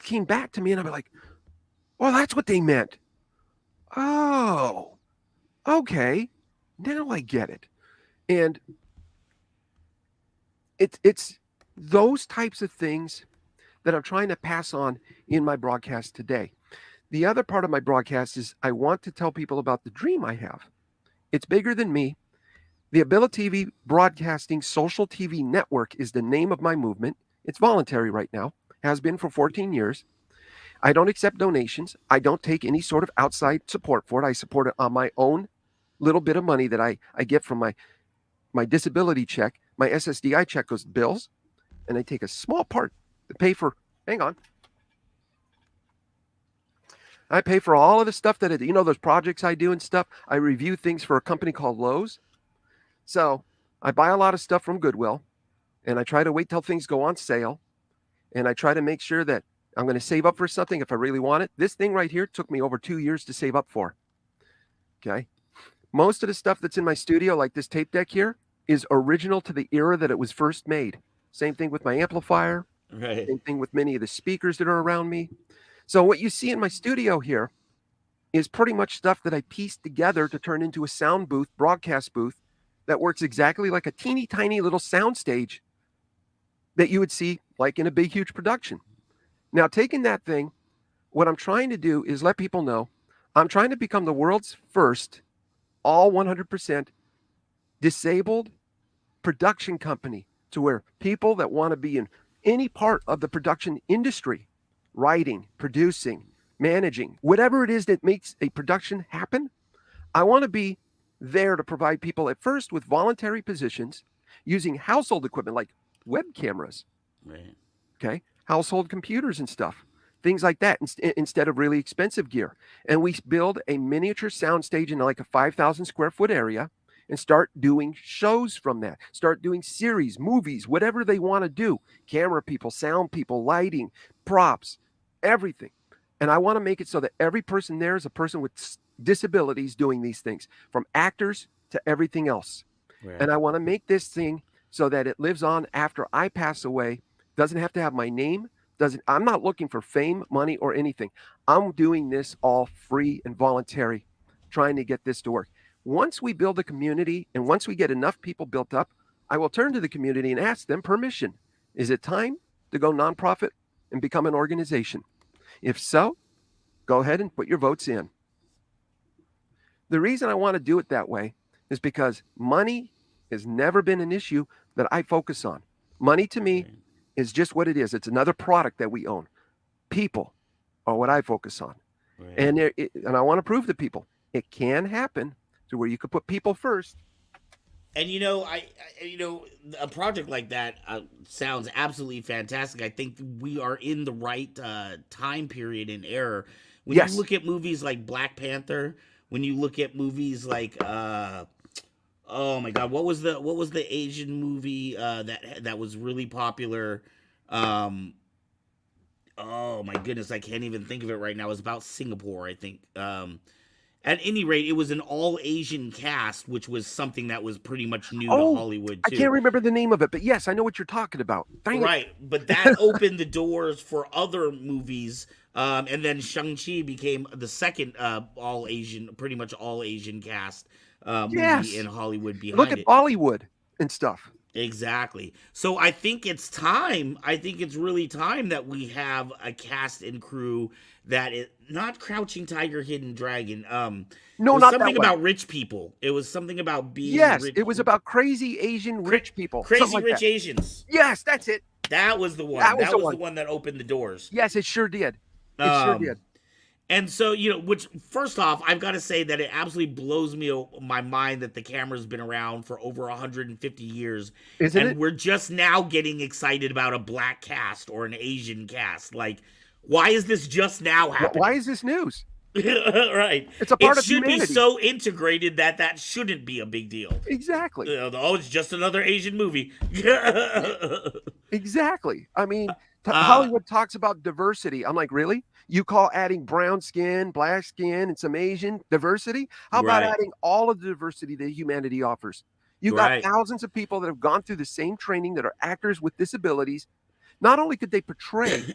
came back to me and I'd be like, well, that's what they meant. Oh, okay. Now I get it. And it's those types of things that I'm trying to pass on in my broadcast today. The other part of my broadcast is I want to tell people about the dream I have. It's bigger than me. The AbiliTV Broadcasting Social TV Network is the name of my movement. It's voluntary right now, has been for 14 years. I don't accept donations. I don't take any sort of outside support for it. I support it on my own little bit of money that I get from my disability check. My SSDI check goes to bills, and I take a small part to pay for, hang on. I pay for all of the stuff that, those projects I do and stuff. I review things for a company called Lowe's. So I buy a lot of stuff from Goodwill, and I try to wait till things go on sale, and I try to make sure that I'm going to save up for something if I really want it. This thing right here took me over 2 years to save up for. Okay. Most of the stuff that's in my studio, like this tape deck here, is original to the era that it was first made. Same thing with my amplifier. Right. Same thing with many of the speakers that are around me. So what you see in my studio here is pretty much stuff that I pieced together to turn into a sound booth, broadcast booth, that works exactly like a teeny tiny little sound stage that you would see like in a big, huge production. Now, taking that thing, what I'm trying to do is let people know I'm trying to become the world's first all 100% disabled production company, to where people that want to be in any part of the production industry, writing, producing, managing, whatever it is that makes a production happen, I want to be there to provide people at first with voluntary positions using household equipment like web cameras, Right. okay, household computers and stuff, things like that, instead of really expensive gear. And we build a miniature soundstage in like a 5,000 square foot area and start doing shows from that, start doing series, movies, whatever they want to do, camera people, sound people, lighting, props, everything. And I want to make it so that every person there is a person with disabilities doing these things, from actors to everything else. Right. And I want to make this thing so that it lives on after I pass away. Doesn't have to have my name. I'm not looking for fame, money, or anything. I'm doing this all free and voluntary, trying to get this to work. Once we build a community and once we get enough people built up, I will turn to the community and ask them permission. Is it time to go nonprofit and become an organization? If so, go ahead and put your votes in. The reason I want to do it that way is because money has never been an issue that I focus on. Money to me is just what it is. It's another product that we own. People are what I focus on. Right. And I want to prove to people it can happen to where you could put people first. And a project like that sounds absolutely fantastic. I think we are in the right time period and era. When you look at movies like Black Panther, when you look at movies like oh my god, what was the Asian movie that was really popular? Um, oh my goodness, I can't even think of it right now. It was about Singapore, I think. At any rate, it was an all Asian cast, which was something that was pretty much new to Oh, Hollywood I too. can't remember the name of it, but yes, I know what you're talking about. Dang it. Right, but that opened the doors for other movies, and then Shang-Chi became the second all Asian, pretty much all Asian cast movie in Yes. Hollywood Look behind at it. Bollywood and stuff. Exactly. So I think it's time. I think it's really time that we have a cast and crew that is not Crouching Tiger, Hidden Dragon. It No, was not that something one. about rich people. It was something about being Yes, rich. it was about crazy Asian Cra- rich people. Something Crazy like Rich that. Asians. Yes, that's it. That was the one. That was That the was one. the one that opened the doors. Yes, it sure did. It sure Um, did. and so, which first off, I've got to say that it absolutely blows my mind that the camera's been around for over 150 years, Isn't and it? we're just now getting excited about a black cast or an Asian cast. Like, why is this just now happening? Why is this news? Right. It's a part It of should be humanity. so integrated that shouldn't be a big deal. Exactly. Oh, it's just another Asian movie. Exactly. I mean, uh, Hollywood talks about diversity. I'm like, really? You call adding brown skin, black skin, and some Asian diversity? How about right. adding all of the diversity that humanity offers? You got Right. thousands of people that have gone through the same training that are actors with disabilities. Not only could they portray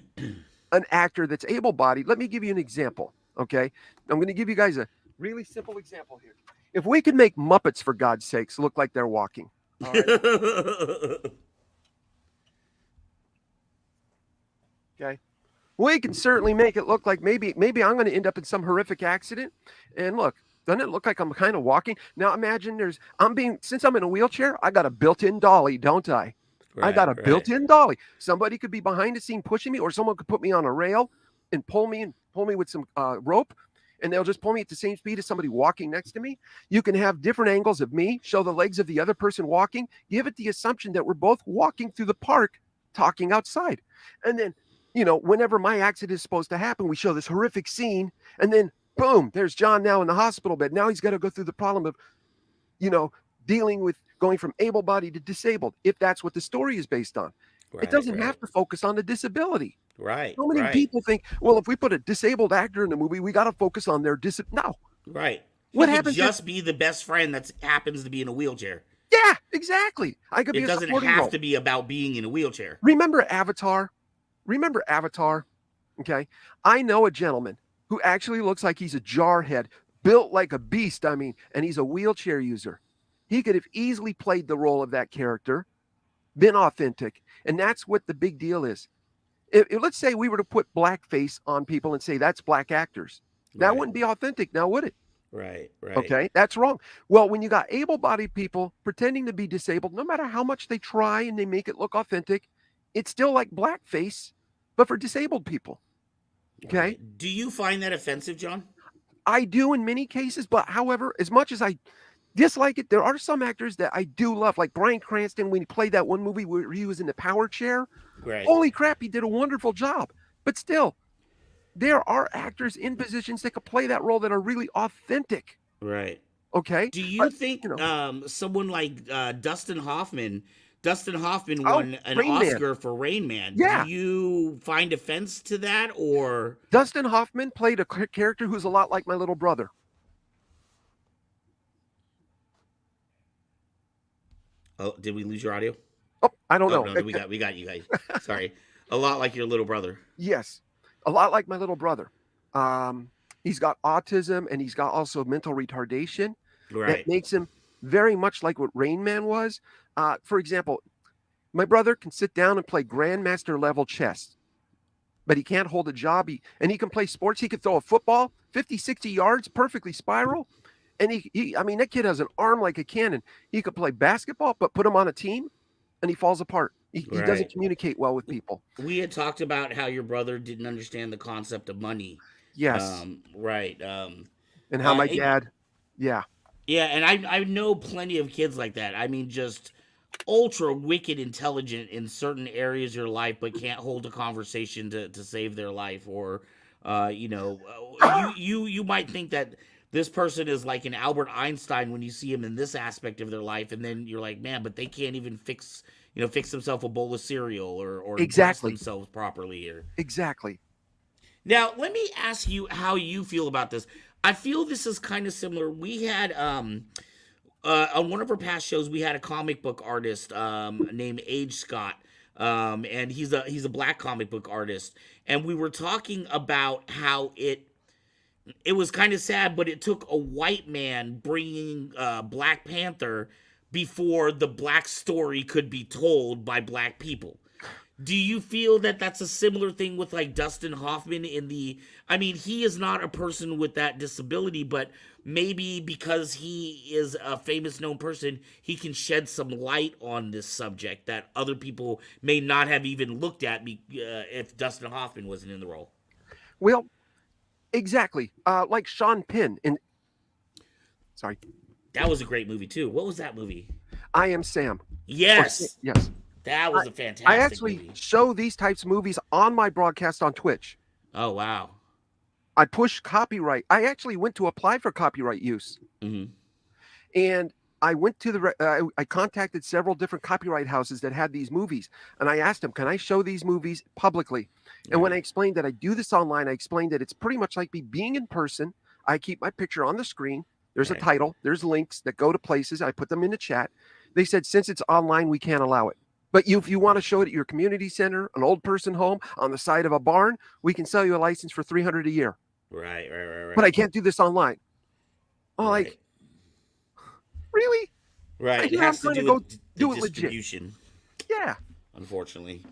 an actor that's able-bodied, let me give you an example. Okay. I'm going to give you guys a really simple example here. If we could make Muppets, for God's sakes, look like they're walking. All right. Okay. We can certainly make it look like maybe I'm going to end up in some horrific accident. And look, doesn't it look like I'm kind of walking? Now imagine since I'm in a wheelchair, I got a built-in dolly, don't I? I got a Right. built-in dolly. Somebody could be behind the scene pushing me, or someone could put me on a rail and pull me with some rope, and they'll just pull me at the same speed as somebody walking next to me. You can have different angles of me, show the legs of the other person walking, give it the assumption that we're both walking through the park, talking outside. And then, whenever my accident is supposed to happen, we show this horrific scene, and then boom, there's John now in the hospital bed. Now he's got to go through the problem of, dealing with going from able-bodied to disabled, if that's what the story is based on. It doesn't have to focus on the disability. Right. So many people think, well, if we put a disabled actor in the movie, we got to focus on their No. Right. What He could happens just be the best friend that happens to be in a wheelchair. Yeah, exactly. I could be It a doesn't supporting have role. to be about being in a wheelchair. Remember Avatar? Okay. I know a gentleman who actually looks like he's a jarhead, built like a beast, and he's a wheelchair user. He could have easily played the role of that character, been authentic, and that's what the big deal is. Let's say we were to put blackface on people and say that's black actors. That wouldn't be authentic now, would it? Right. Okay, that's wrong. Well, when you got able-bodied people pretending to be disabled, no matter how much they try and they make it look authentic, it's still like blackface, but for disabled people. Okay? Right. Do you find that offensive, John? I do in many cases, but however, as much as I dislike it, there are some actors that I do love, like Bryan Cranston when he played that one movie where he was in the power chair. Right. Holy crap, he did a wonderful job. But still, there are actors in positions that could play that role that are really authentic. Right. Okay. Do you think someone like Dustin Hoffman won an Rain Man. Oscar for Rain Man? Yeah. Do you find offense to that, or Dustin Hoffman played a character who's a lot like my little brother. Oh, did we lose your audio? Oh, I don't know. No, we got you guys. Sorry. A lot like your little brother. Yes, a lot like my little brother. He's got autism and he's got also mental retardation. Right. That makes him very much like what Rain Man was. For example, my brother can sit down and play grandmaster level chess, but he can't hold a job. And he can play sports. He could throw a football 50, 60 yards, perfectly spiral. And that kid has an arm like a cannon. He could play basketball, but put him on a team and he falls apart. He doesn't communicate well with people. We had talked about how your brother didn't understand the concept of money. Yes. Right. And how my dad, yeah. Yeah, and I know plenty of kids like that. I mean, just ultra wicked intelligent in certain areas of your life, but can't hold a conversation to save their life. Or, you might think that this person is like an Albert Einstein when you see him in this aspect of their life, and then you're like, man, but they can't even fix themselves a bowl of cereal or dress Exactly. themselves properly. Or Exactly. now, let me ask you how you feel about this. I feel this is kind of similar. We had on one of our past shows, we had a comic book artist named Age Scott, and he's a black comic book artist, and we were talking about how it was kind of sad, but it took a white man bringing Black Panther before the black story could be told by black people. Do you feel that that's a similar thing with like Dustin Hoffman I mean, he is not a person with that disability, but maybe because he is a famous known person, he can shed some light on this subject that other people may not have even looked at if Dustin Hoffman wasn't in the role. Well, exactly. Like Sean Penn in. Sorry. That was a great movie too. What was that movie? I Am Sam. Yes. Yes. That was a fantastic I actually movie. show these types of movies on my broadcast on Twitch. Oh, wow. I push copyright. I actually went to apply for copyright use. Mm-hmm. And I went to I contacted several different copyright houses that had these movies. And I asked them, can I show these movies publicly? And when I explained that I do this online, I explained that it's pretty much like me being in person. I keep my picture on the screen. There's a title. There's links that go to places. I put them in the chat. They said, since it's online, we can't allow it. But if you want to show it at your community center, an old person home, on the side of a barn, we can sell you a license for $300 a year. Right. But I can't do this online. Oh, like, really? Right. It has to do with do it distribution. Legit. Yeah. Unfortunately.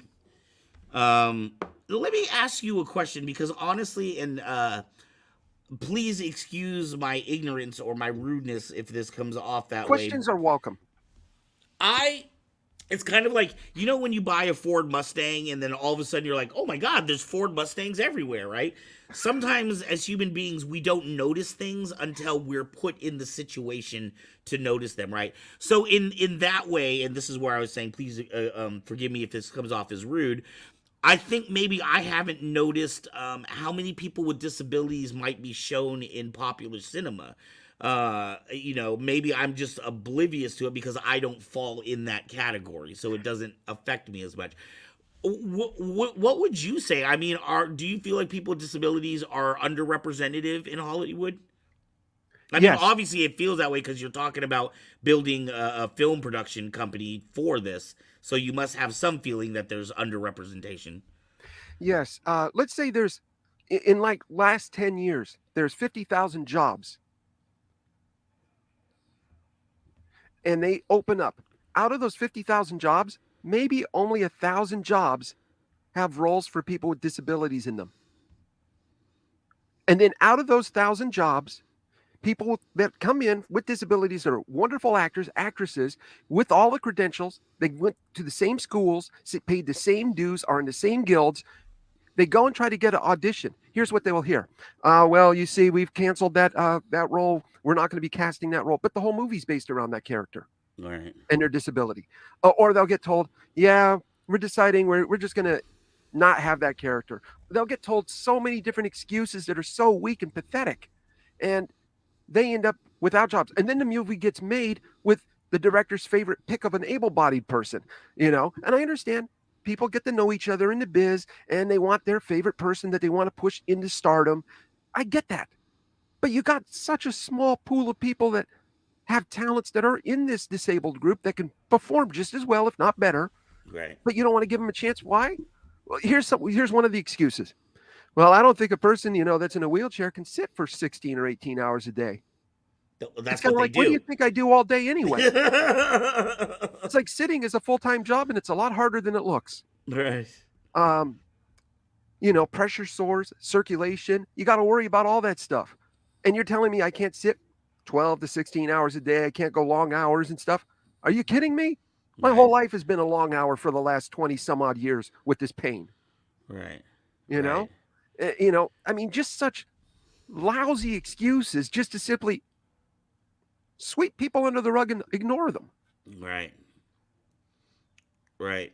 Let me ask you a question, because honestly, and please excuse my ignorance or my rudeness if this comes off that way. Questions are welcome. It's kind of like, when you buy a Ford Mustang and then all of a sudden you're like, oh my God, there's Ford Mustangs everywhere, right? Sometimes as human beings, we don't notice things until we're put in the situation to notice them, right? So in that way, and this is where I was saying, please forgive me if this comes off as rude, I think maybe I haven't noticed how many people with disabilities might be shown in popular cinema. Maybe I'm just oblivious to it because I don't fall in that category, so it doesn't affect me as much. What would you say? I mean, do you feel like people with disabilities are underrepresented in Hollywood? I mean, obviously it feels that way because you're talking about building a film production company for this, so you must have some feeling that there's underrepresentation. Yes. Let's say there's, in like last 10 years, there's 50,000 jobs. And they open up. Out of those 50,000 jobs, maybe only 1,000 jobs have roles for people with disabilities in them. And then out of those 1,000 jobs, people that come in with disabilities that are wonderful actors, actresses, with all the credentials, they went to the same schools, paid the same dues, are in the same guilds. They go and try to get an audition. Here's what they will hear. Well, you see, we've canceled that role. We're not going to be casting that role. But the whole movie's based around that character and their disability. Or they'll get told, yeah, we're deciding we're just going to not have that character. They'll get told so many different excuses that are so weak and pathetic. And they end up without jobs. And then the movie gets made with the director's favorite pick of an able-bodied person, And I understand. People get to know each other in the biz and they want their favorite person that they want to push into stardom. I get that. But you got such a small pool of people that have talents that are in this disabled group that can perform just as well, if not better. Right. But you don't want to give them a chance. Why? Well, here's one of the excuses. Well, I don't think a person, that's in a wheelchair can sit for 16 or 18 hours a day. That's what they do. What do you think I do all day anyway? It's like sitting is a full-time job and it's a lot harder than it looks. Right. Pressure sores, circulation, you got to worry about all that stuff. And you're telling me I can't sit 12 to 16 hours a day. I can't go long hours and stuff. Are you kidding me? My whole life has been a long hour for the last 20 some odd years with this pain. Right. I mean, just such lousy excuses just to simply sweep people under the rug and ignore them. Right. Right.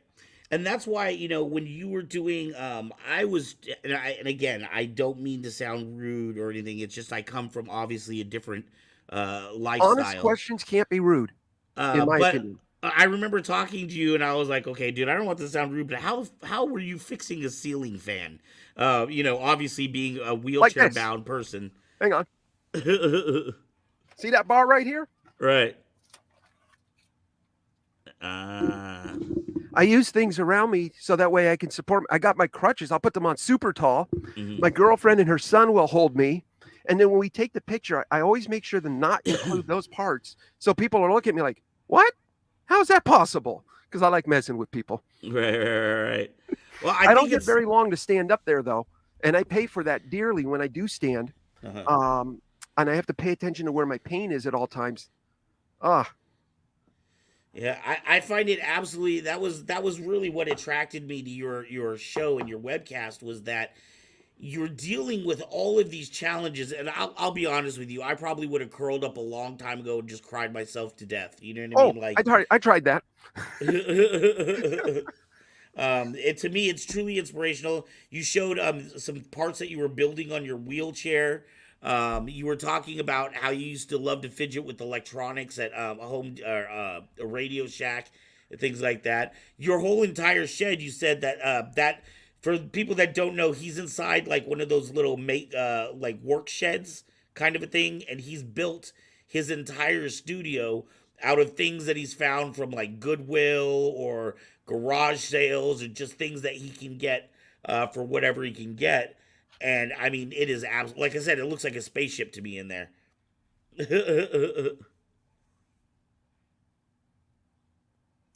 And that's why, you know, when you were doing, I was, and again, I don't mean to sound rude or anything. It's just I come from obviously a different Honest lifestyle. questions can't be rude, in my But opinion. I remember talking to you, and I was like, okay, dude, I don't want this to sound rude, but how were you fixing a ceiling fan? You know, obviously being a Like wheelchair this. bound person. Hang on. See that bar right here? Right. Uh, I use things around me so that way I can support. I got my crutches. I'll put them on super tall. My mhm. girlfriend and her son will hold me. And then when we take the picture, I always make sure to not include those parts. So people are looking at me like, what? How's that possible? Because I like messing with people. Right. Well, I I don't think get it's. very long to stand up there, though. And I pay for that dearly when I do stand. Uh-huh. Um, and I have to pay attention to where my pain is at all times. Ah, Yeah, I find it absolutely that was really what attracted me to your show and your webcast was that you're dealing with all of these challenges, and I'll be honest with you, I probably would have curled up a long time ago and just cried myself to death. You know what I oh, mean? Like, I tried that. to me, it's truly inspirational. You showed some parts that you were building on your wheelchair. You were talking about how you used to love to fidget with electronics at a home or a Radio Shack and things like that. Your whole entire shed, you said that that for people that don't know, he's inside like one of those little mate like work sheds kind of a thing, and he's built his entire studio out of things that he's found from like Goodwill or garage sales or just things that he can get for whatever he can get. And I mean, it is like I said, it looks like a spaceship to me in there.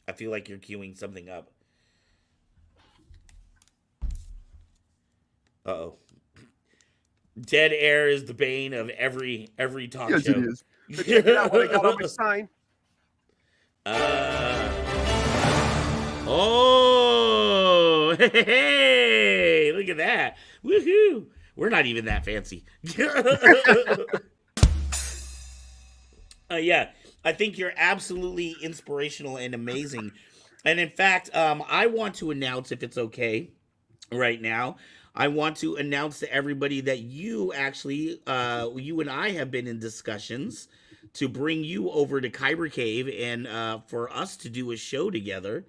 I feel like you're queuing something up. Uh oh. Dead air is the bane of every talk Yes, it show. is. But check it out what I got on my sign. Oh, hey, look at that. Woohoo. We're not even that fancy. Yeah, I think you're absolutely inspirational and amazing. And in fact, I want to announce, if it's okay right now, I want to announce to everybody that you actually, you and I have been in discussions to bring you over to Kyber Cave and for us to do a show together.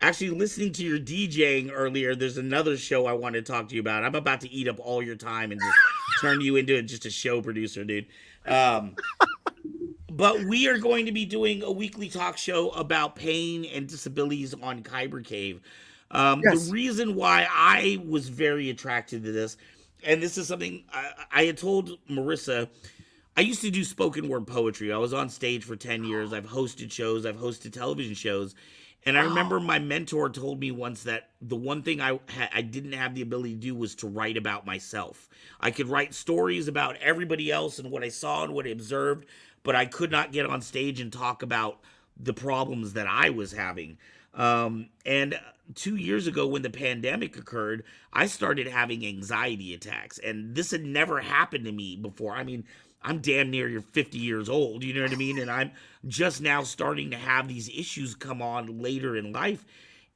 Actually, listening to your DJing earlier, there's another show I want to talk to you about. I'm about to eat up all your time and just turn you into just a show producer, dude. Um, but we are going to be doing a weekly talk show about pain and disabilities on Kyber Cave. The Yes. reason why I was very attracted to this, and this is something I had told Marissa, I used to do spoken word poetry. I was on stage for 10 years. I've hosted shows, I've hosted television shows. And I remember Oh, my mentor told me once that the one thing I didn't have the ability to do was to write about myself. I could write stories about everybody else and what I saw and what I observed, but I could not get on stage and talk about the problems that I was having. And 2 years ago, when the pandemic occurred, I started having anxiety attacks, and this had never happened to me before. I mean, I'm damn near 50 years old, you know what I mean? And I'm just now starting to have these issues come on later in life.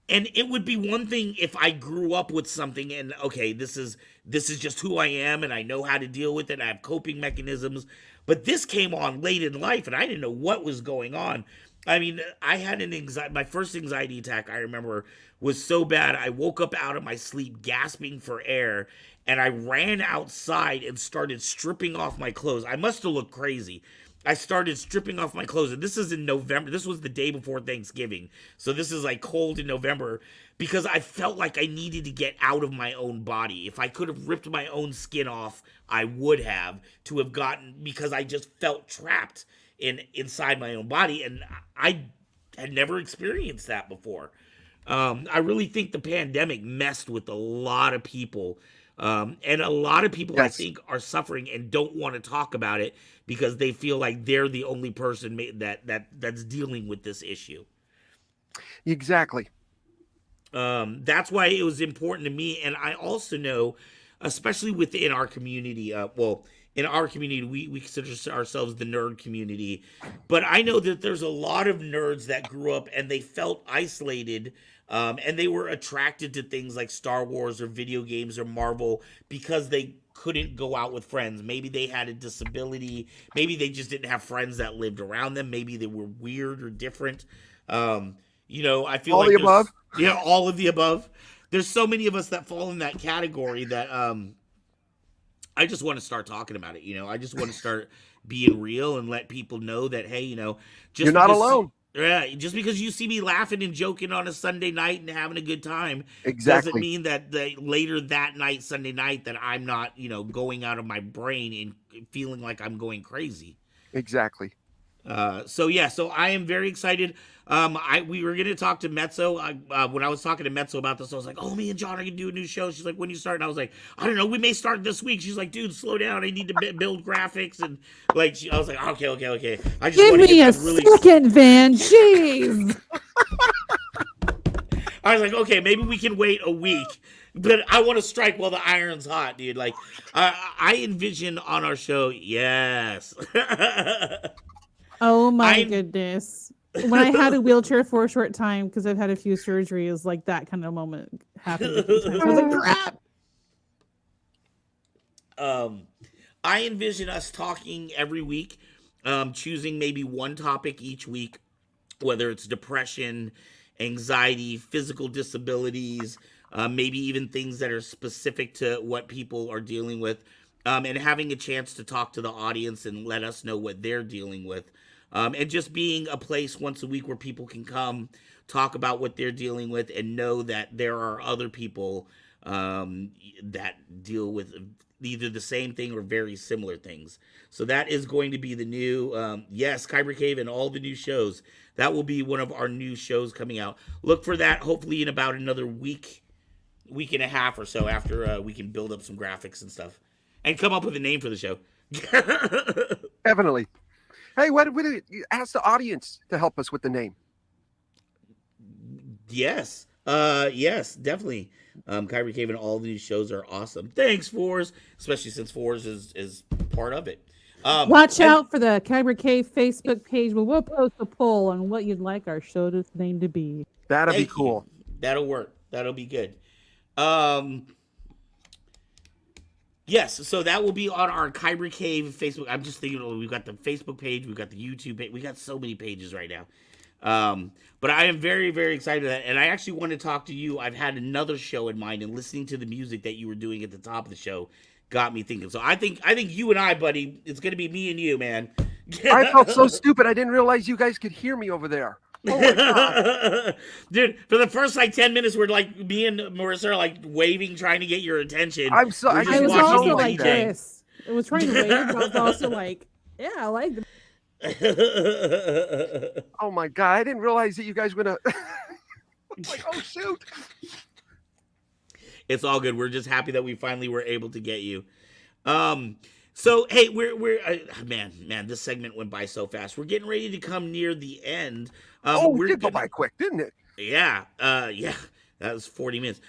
And it would be one thing if I grew up with something and okay, this is just who I am and I know how to deal with it. I have coping mechanisms. But this came on late in life and I didn't know what was going on. I mean, I had an anxiety my first anxiety attack I remember was so bad I woke up out of my sleep gasping for air and I ran outside and started stripping off my clothes. I must have looked crazy. I started stripping off my clothes, and this is in November. This was the day before Thanksgiving, so this is like cold in November because I felt like I needed to get out of my own body. If I could have ripped my own skin off, I would have to have gotten because I just felt trapped inside my own body, and I had never experienced that before. I really think the pandemic messed with a lot of people. And a lot of people, I yes, think, are suffering and don't want to talk about it because they feel like they're the only person that's dealing with this issue. exactly. That's why it was important to me, and I also know, especially within our community, well, in our community, we consider ourselves the nerd community. But I know that there's a lot of nerds that grew up and they felt isolated, and they were attracted to things like Star Wars or video games or Marvel because they couldn't go out with friends. Maybe they had a disability. Maybe they just didn't have friends that lived around them. Maybe they were weird or different. I feel all like the above. Yeah, all of the above. There's so many of us that fall in that category that I just want to start talking about it. I just want to start being real and let people know that, hey, just You're not alone. Yeah, just because you see me laughing and joking on a Sunday night and having a good time, Exactly. doesn't mean that later that night, Sunday night, that I'm not, going out of my brain and feeling like I'm going crazy. Exactly. So I am very excited. We were gonna talk to Mezzo. When I was talking to Mezzo about this, I was like, "Oh, me and John are gonna do a new show." She's like, "When you start?" And I was like, "I don't know. We may start this week." She's like, "Dude, slow down. I need to build graphics." And I was like, "Okay. I just Give want to me get a some really." second, Van. Jeez. I was like, "Okay, maybe we can wait a week." But I want to strike while the iron's hot, dude. I envision on our show, yes. Oh my goodness. When I had a wheelchair for a short time, because I've had a few surgeries, like that kind of moment happened a few times. I was like, crap. I envision us talking every week, choosing maybe one topic each week, whether it's depression, anxiety, physical disabilities, maybe even things that are specific to what people are dealing with, and having a chance to talk to the audience and let us know what they're dealing with. And just being a place once a week where people can come talk about what they're dealing with and know that there are other people that deal with either the same thing or very similar things. So that is going to be the new, Kyber Cave and all the new shows. That will be one of our new shows coming out. Look for that hopefully in about another week and a half or so after we can build up some graphics and stuff and come up with a name for the show. Definitely. Hey, what do you ask the audience to help us with the name? Yes. Yes, definitely. Kyber Cave and all these shows are awesome. Thanks, Fours, especially since Fours is part of it. Watch out for the Kyber Cave Facebook page. We'll post a poll on what you'd like our show's name to be. That'll be cool. That'll work. That'll be good. Yes, so that will be on our Kyber Cave Facebook. I'm just thinking, we've got the Facebook page, we've got the YouTube page, we got so many pages right now. But I am very, very excited about that, and I actually want to talk to you. I've had another show in mind, and listening to the music that you were doing at the top of the show got me thinking. So I think you and I, buddy, it's gonna be me and you, man. I felt so stupid. I didn't realize you guys could hear me over there. Oh my God. Dude, for the first 10 minutes, we're me and Marissa are waving, trying to get your attention. I'm so. I was also like this. It was trying to wave, but I was also like, yeah, I like it. Oh my God! I didn't realize that you guys were gonna. Like, oh shoot! It's all good. We're just happy that we finally were able to get you. So hey, we're man, this segment went by so fast. We're getting ready to come near the end. It did go by quick, didn't it? Yeah, that was 40 minutes.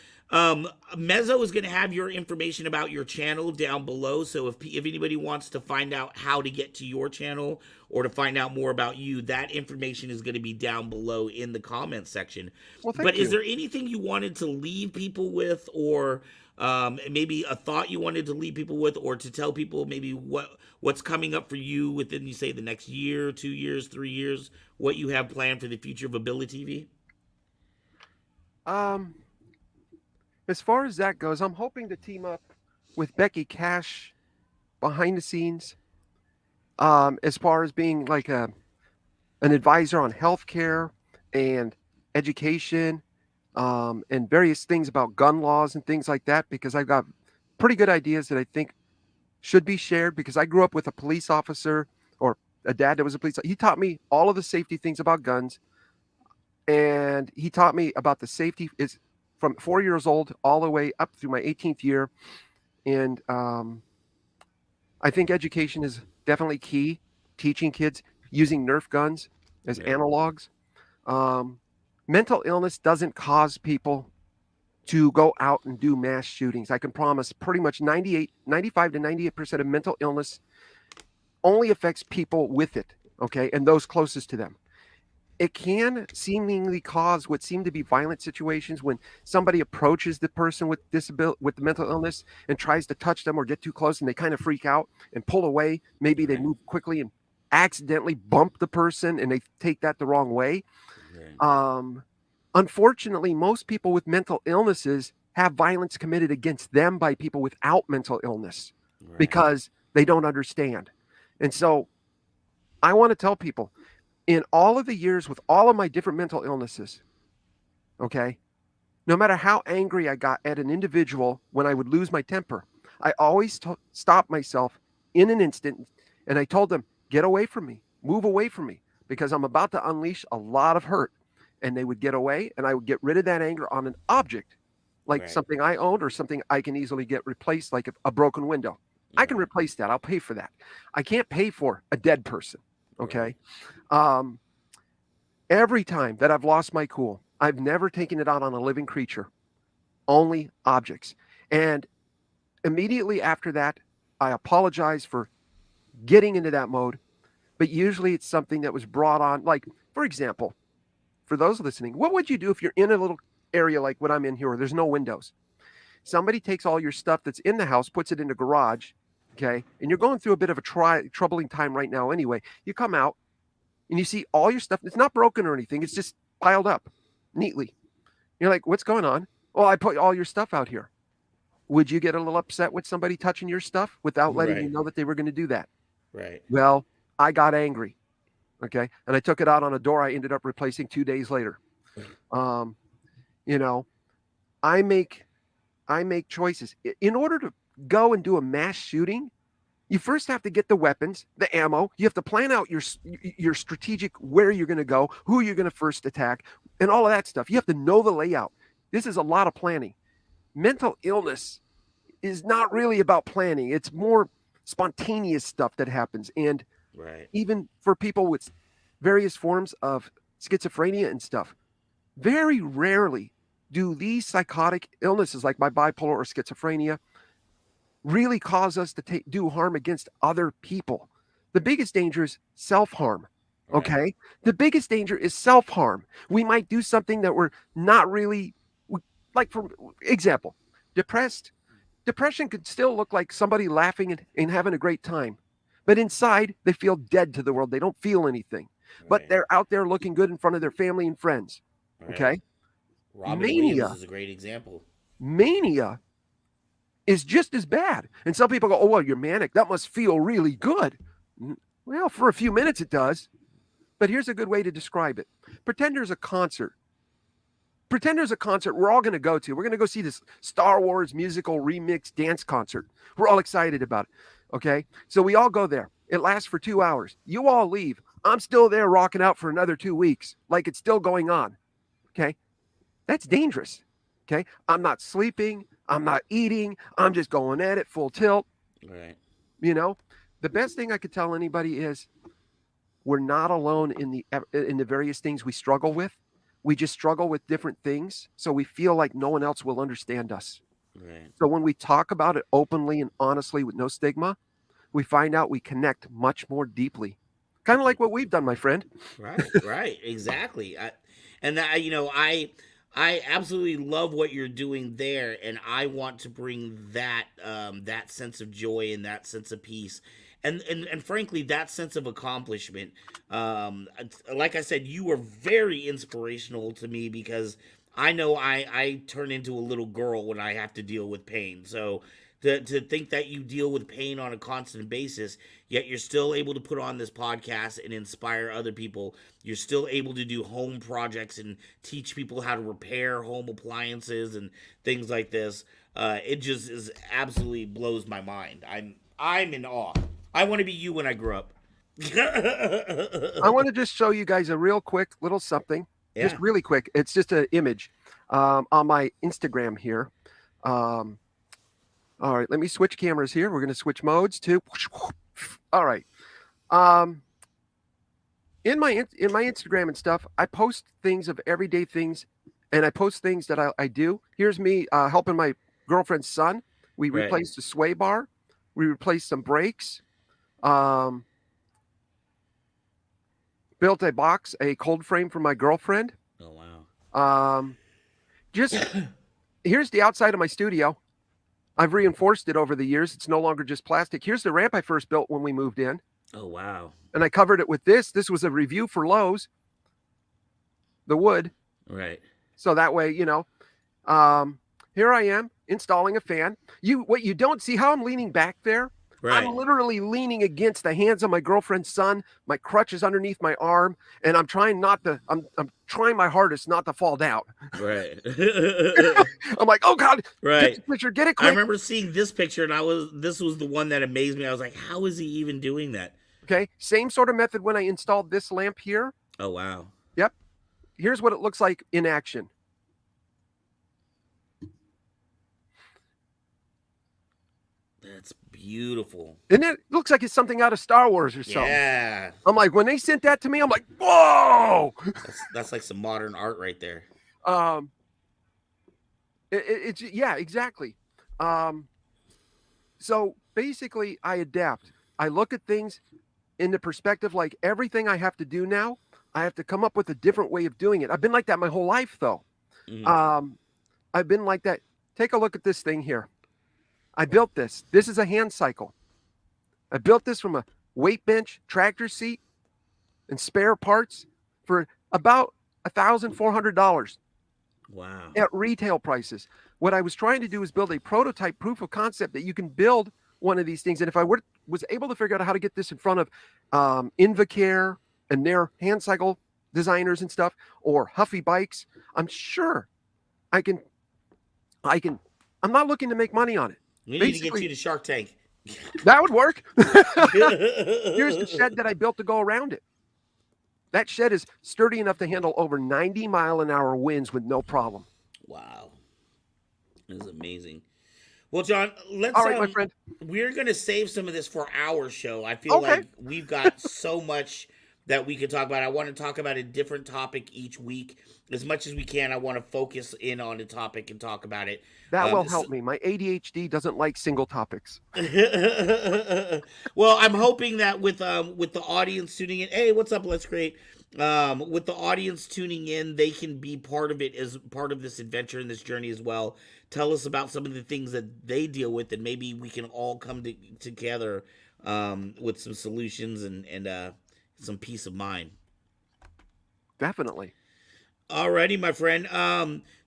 Mezzo is going to have your information about your channel down below. So if anybody wants to find out how to get to your channel or to find out more about you, that information is going to be down below in the comments section. Well, but is there anything you wanted to leave people with, or maybe a thought you wanted to leave people with, or to tell people maybe what's coming up for you within, you say, the next year, 2 years, 3 years, what you have planned for the future of AbiliTV? As far as that goes, I'm hoping to team up with Becky Cash behind the scenes, as far as being like an advisor on healthcare and education, and various things about gun laws and things like that, because I've got pretty good ideas that I think should be shared, because I grew up with a police officer, or a dad that was a police. He taught me all of the safety things about guns, and he taught me about the safety is from 4 years old all the way up through my 18th year. And I think education is definitely key, teaching kids using Nerf guns as analogs. Mental illness doesn't cause people to go out and do mass shootings. I can promise pretty much 95 to 98% of mental illness only affects people with it, okay, and those closest to them. It can seemingly cause what seem to be violent situations when somebody approaches the person with with the mental illness and tries to touch them or get too close, and they kind of freak out and pull away. Maybe they move quickly and accidentally bump the person, and they take that the wrong way. Unfortunately, most people with mental illnesses have violence committed against them by people without mental illness because they don't understand. And so I want to tell people, in all of the years with all of my different mental illnesses, okay, no matter how angry I got at an individual when I would lose my temper, I always stopped myself in an instant and I told them, get away from me, move away from me, because I'm about to unleash a lot of hurt. And they would get away and I would get rid of that anger on an object, like something I owned or something I can easily get replaced, like a broken window. I can replace that. I'll pay for that. I can't pay for a dead person. Okay. Every time that I've lost my cool, I've never taken it out on a living creature, only objects. And immediately after that, I apologize for getting into that mode. But usually it's something that was brought on. Like, for example, for those listening, what would you do if you're in a little area like what I'm in here where there's no windows? Somebody takes all your stuff that's in the house, puts it in the garage, okay? And you're going through a bit of a troubling time right now anyway. You come out and you see all your stuff. It's not broken or anything. It's just piled up neatly. You're like, what's going on? Well, I put all your stuff out here. Would you get a little upset with somebody touching your stuff without letting you know that they were going to do that? Right. Well, I got angry. Okay. And I took it out on a door I ended up replacing 2 days later. You know, I make choices. In order to go and do a mass shooting, you first have to get the weapons, the ammo. You have to plan out your strategic, where you're going to go, who you're going to first attack, and all of that stuff. You have to know the layout. This is a lot of planning. Mental illness is not really about planning. It's more spontaneous stuff that happens. And even for people with various forms of schizophrenia and stuff, very rarely do these psychotic illnesses like my bipolar or schizophrenia really cause us to do harm against other people. The biggest danger is self-harm. Okay. The biggest danger is self-harm. We might do something that we're not really, like, for example, depression could still look like somebody laughing and having a great time, but inside they feel dead to the world. They don't feel anything, but they're out there looking good in front of their family and friends. Okay. Robin Williams is a great example. Mania is just as bad. And some people go, oh, well, you're manic. That must feel really good. Well, for a few minutes it does. But here's a good way to describe it. Pretend there's a concert. Pretend there's a concert we're all going to go to. We're going to go see this Star Wars musical remix dance concert. We're all excited about it. Okay? So we all go there. It lasts for 2 hours. You all leave. I'm still there rocking out for another 2 weeks, like it's still going on. Okay? That's dangerous. Okay? I'm not sleeping. I'm not eating. I'm just going at it full tilt. Right. You know, the best thing I could tell anybody is we're not alone in the various things we struggle with. We just struggle with different things. So we feel like no one else will understand us. Right. So when we talk about it openly and honestly with no stigma, we find out we connect much more deeply. Kind of like what we've done, my friend. Right. Exactly. I absolutely love what you're doing there, and I want to bring that that sense of joy and that sense of peace, and frankly, that sense of accomplishment. Like I said, you were very inspirational to me because I know I turn into a little girl when I have to deal with pain. So to think that you deal with pain on a constant basis, yet you're still able to put on this podcast and inspire other people. You're still able to do home projects and teach people how to repair home appliances and things like this. It just is absolutely blows my mind. I'm in awe. I want to be you when I grow up. I want to just show you guys a real quick little something. Yeah. Just really quick. It's just an image on my Instagram here. All right, let me switch cameras here. We're going to switch modes to. All right. In my Instagram and stuff, I post things of everyday things and I post things that I do. Here's me helping my girlfriend's son. We Right. replaced a sway bar. We replaced some brakes. Built a box, a cold frame for my girlfriend. Oh, wow. Just here's the outside of my studio. I've reinforced it over the years. It's no longer just plastic. Here's the ramp I first built when we moved in. Oh, wow. And I covered it with this. This was a review for Lowe's, the wood. Right. So that way, you know, here I am installing a fan. What you don't see, how I'm leaning back there. Right. I'm literally leaning against the hands of my girlfriend's son. My crutch is underneath my arm, and I'm trying I'm trying my hardest not to fall down. Right. I'm like, oh God, right. Get the picture, get it quick. I remember seeing this picture, and this was the one that amazed me. I was like, how is he even doing that? Okay, same sort of method when I installed this lamp here. Oh, wow. Yep. Here's what it looks like in action. That's beautiful. And it looks like it's something out of Star Wars or something. Yeah. I'm like, when they sent that to me, I'm like, whoa. That's like some modern art right there. It's yeah, exactly. So basically I adapt. I look at things in the perspective, like everything I have to do now, I have to come up with a different way of doing it. I've been like that my whole life though. I've been like that. Take a look at this thing here. I built this. This is a hand cycle. I built this from a weight bench, tractor seat, and spare parts for about $1,400. Wow. At retail prices. What I was trying to do is build a prototype proof of concept that you can build one of these things. And if I was able to figure out how to get this in front of Invacare and their hand cycle designers and stuff, or Huffy Bikes, I'm sure I can. I'm not looking to make money on it. We need to get you to Shark Tank. That would work. Here's the shed that I built to go around it. That shed is sturdy enough to handle over 90-mile-an-hour winds with no problem. Wow. This is amazing. Well, John, let's. All right, my friend. We're going to save some of this for our show. I feel like we've got so much that we could talk about. I want to talk about a different topic each week. As much as we can, I want to focus in on a topic and talk about it. That will help me. My ADHD doesn't like single topics. Well, I'm hoping that with the audience tuning in, hey, what's up? Let's create. With the audience tuning in, they can be part of it as part of this adventure and this journey as well. Tell us about some of the things that they deal with, and maybe we can all come together with some solutions and some peace of mind. Definitely. Alrighty, my friend.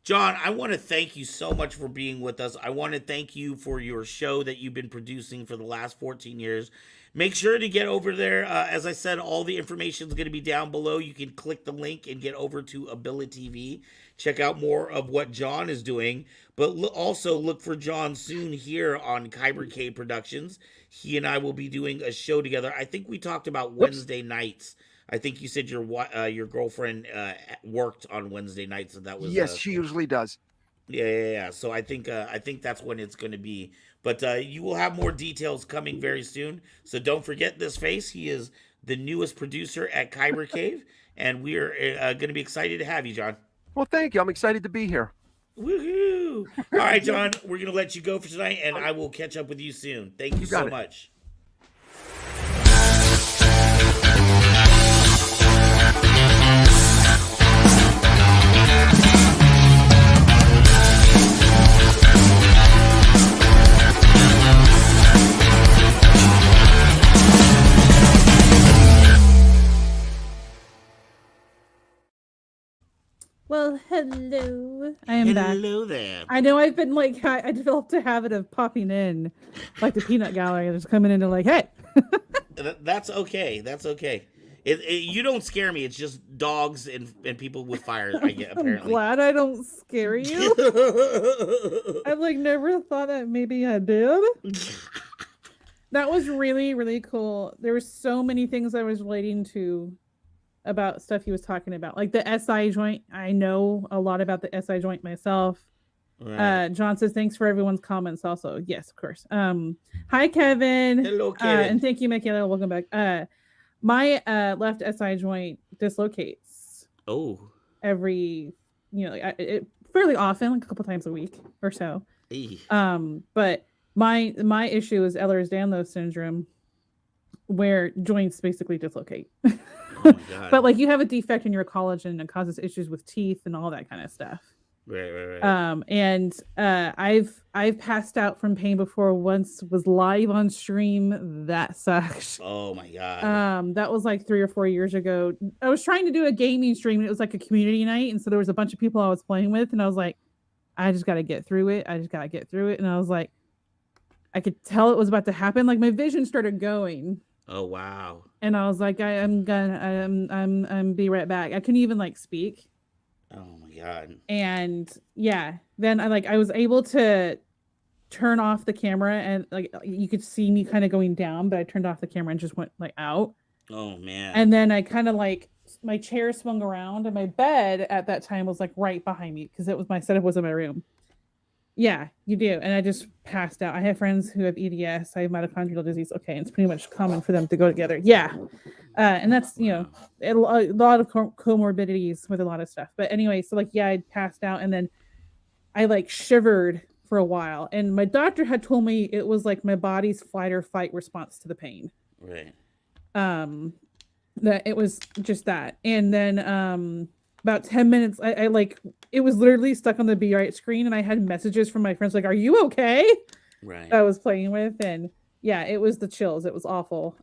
John, I want to thank you so much for being with us. I want to thank you for your show that you've been producing for the last 14 years. Make sure to get over there. As I said, all the information is going to be down below. You can click the link and get over to AbiliTV. Check out more of what John is doing. But also look for John soon here on Kyber Cave Productions. He and I will be doing a show together. I think we talked about Wednesday nights. I think you said your girlfriend worked on Wednesday nights, so that was yes, she usually does. Yeah. So I think that's when it's going to be. But you will have more details coming very soon. So don't forget this face. He is the newest producer at Kyber Cave, and we are going to be excited to have you, John. Well, thank you. I'm excited to be here. Woohoo! All right, John, we're going to let you go for tonight, and I will catch up with you soon. Thank you so much. Well, hello. I am back. Hello there. I know I've been like, I developed a habit of popping in, like the peanut gallery, and just coming into like, hey. That's okay. That's okay. You don't scare me. It's just dogs and people with fire. I get apparently. I'm glad I don't scare you. I've like never thought that maybe I did. That was really, really cool. There were so many things I was relating to about stuff he was talking about, like the SI joint. I know a lot about the SI joint myself. Right. John says thanks for everyone's comments also. Yes, of course. Hi Kevin. Hello Kevin. And thank you Michaela, welcome back. My left SI joint dislocates every it fairly often, like a couple times a week or so. But my issue is Ehlers-Danlos syndrome, where joints basically dislocate. Oh my God. But like you have a defect in your collagen and it causes issues with teeth and all that kind of stuff. Right. And I've passed out from pain before. Once was live on stream. That sucked. Oh my God. That was like 3 or 4 years ago. I was trying to do a gaming stream and it was like a community night, and so there was a bunch of people I was playing with, and I was like, I just got to get through it. And I was like, I could tell it was about to happen. Like my vision started going. Oh wow. And I was like, I'm be right back. I couldn't even like speak. Oh my God. And yeah, then I was able to turn off the camera, and like you could see me kind of going down, but I turned off the camera and just went like out. Oh man. And then I kind of like my chair swung around, and my bed at that time was like right behind me because it was my setup was in my room. Yeah, you do. And I just passed out. I have friends who have EDS. I have mitochondrial disease. Okay, it's pretty much common for them to go together. Yeah. And that's, a lot of comorbidities with a lot of stuff. But anyway, so like, yeah, I passed out, and then I like shivered for a while. And my doctor had told me it was like my body's flight or fight response to the pain. Right. That it was just that. And then about 10 minutes, I like, it was literally stuck on the Be Right screen, and I had messages from my friends like, are you okay? Right. I was playing with, and yeah, it was the chills. It was awful.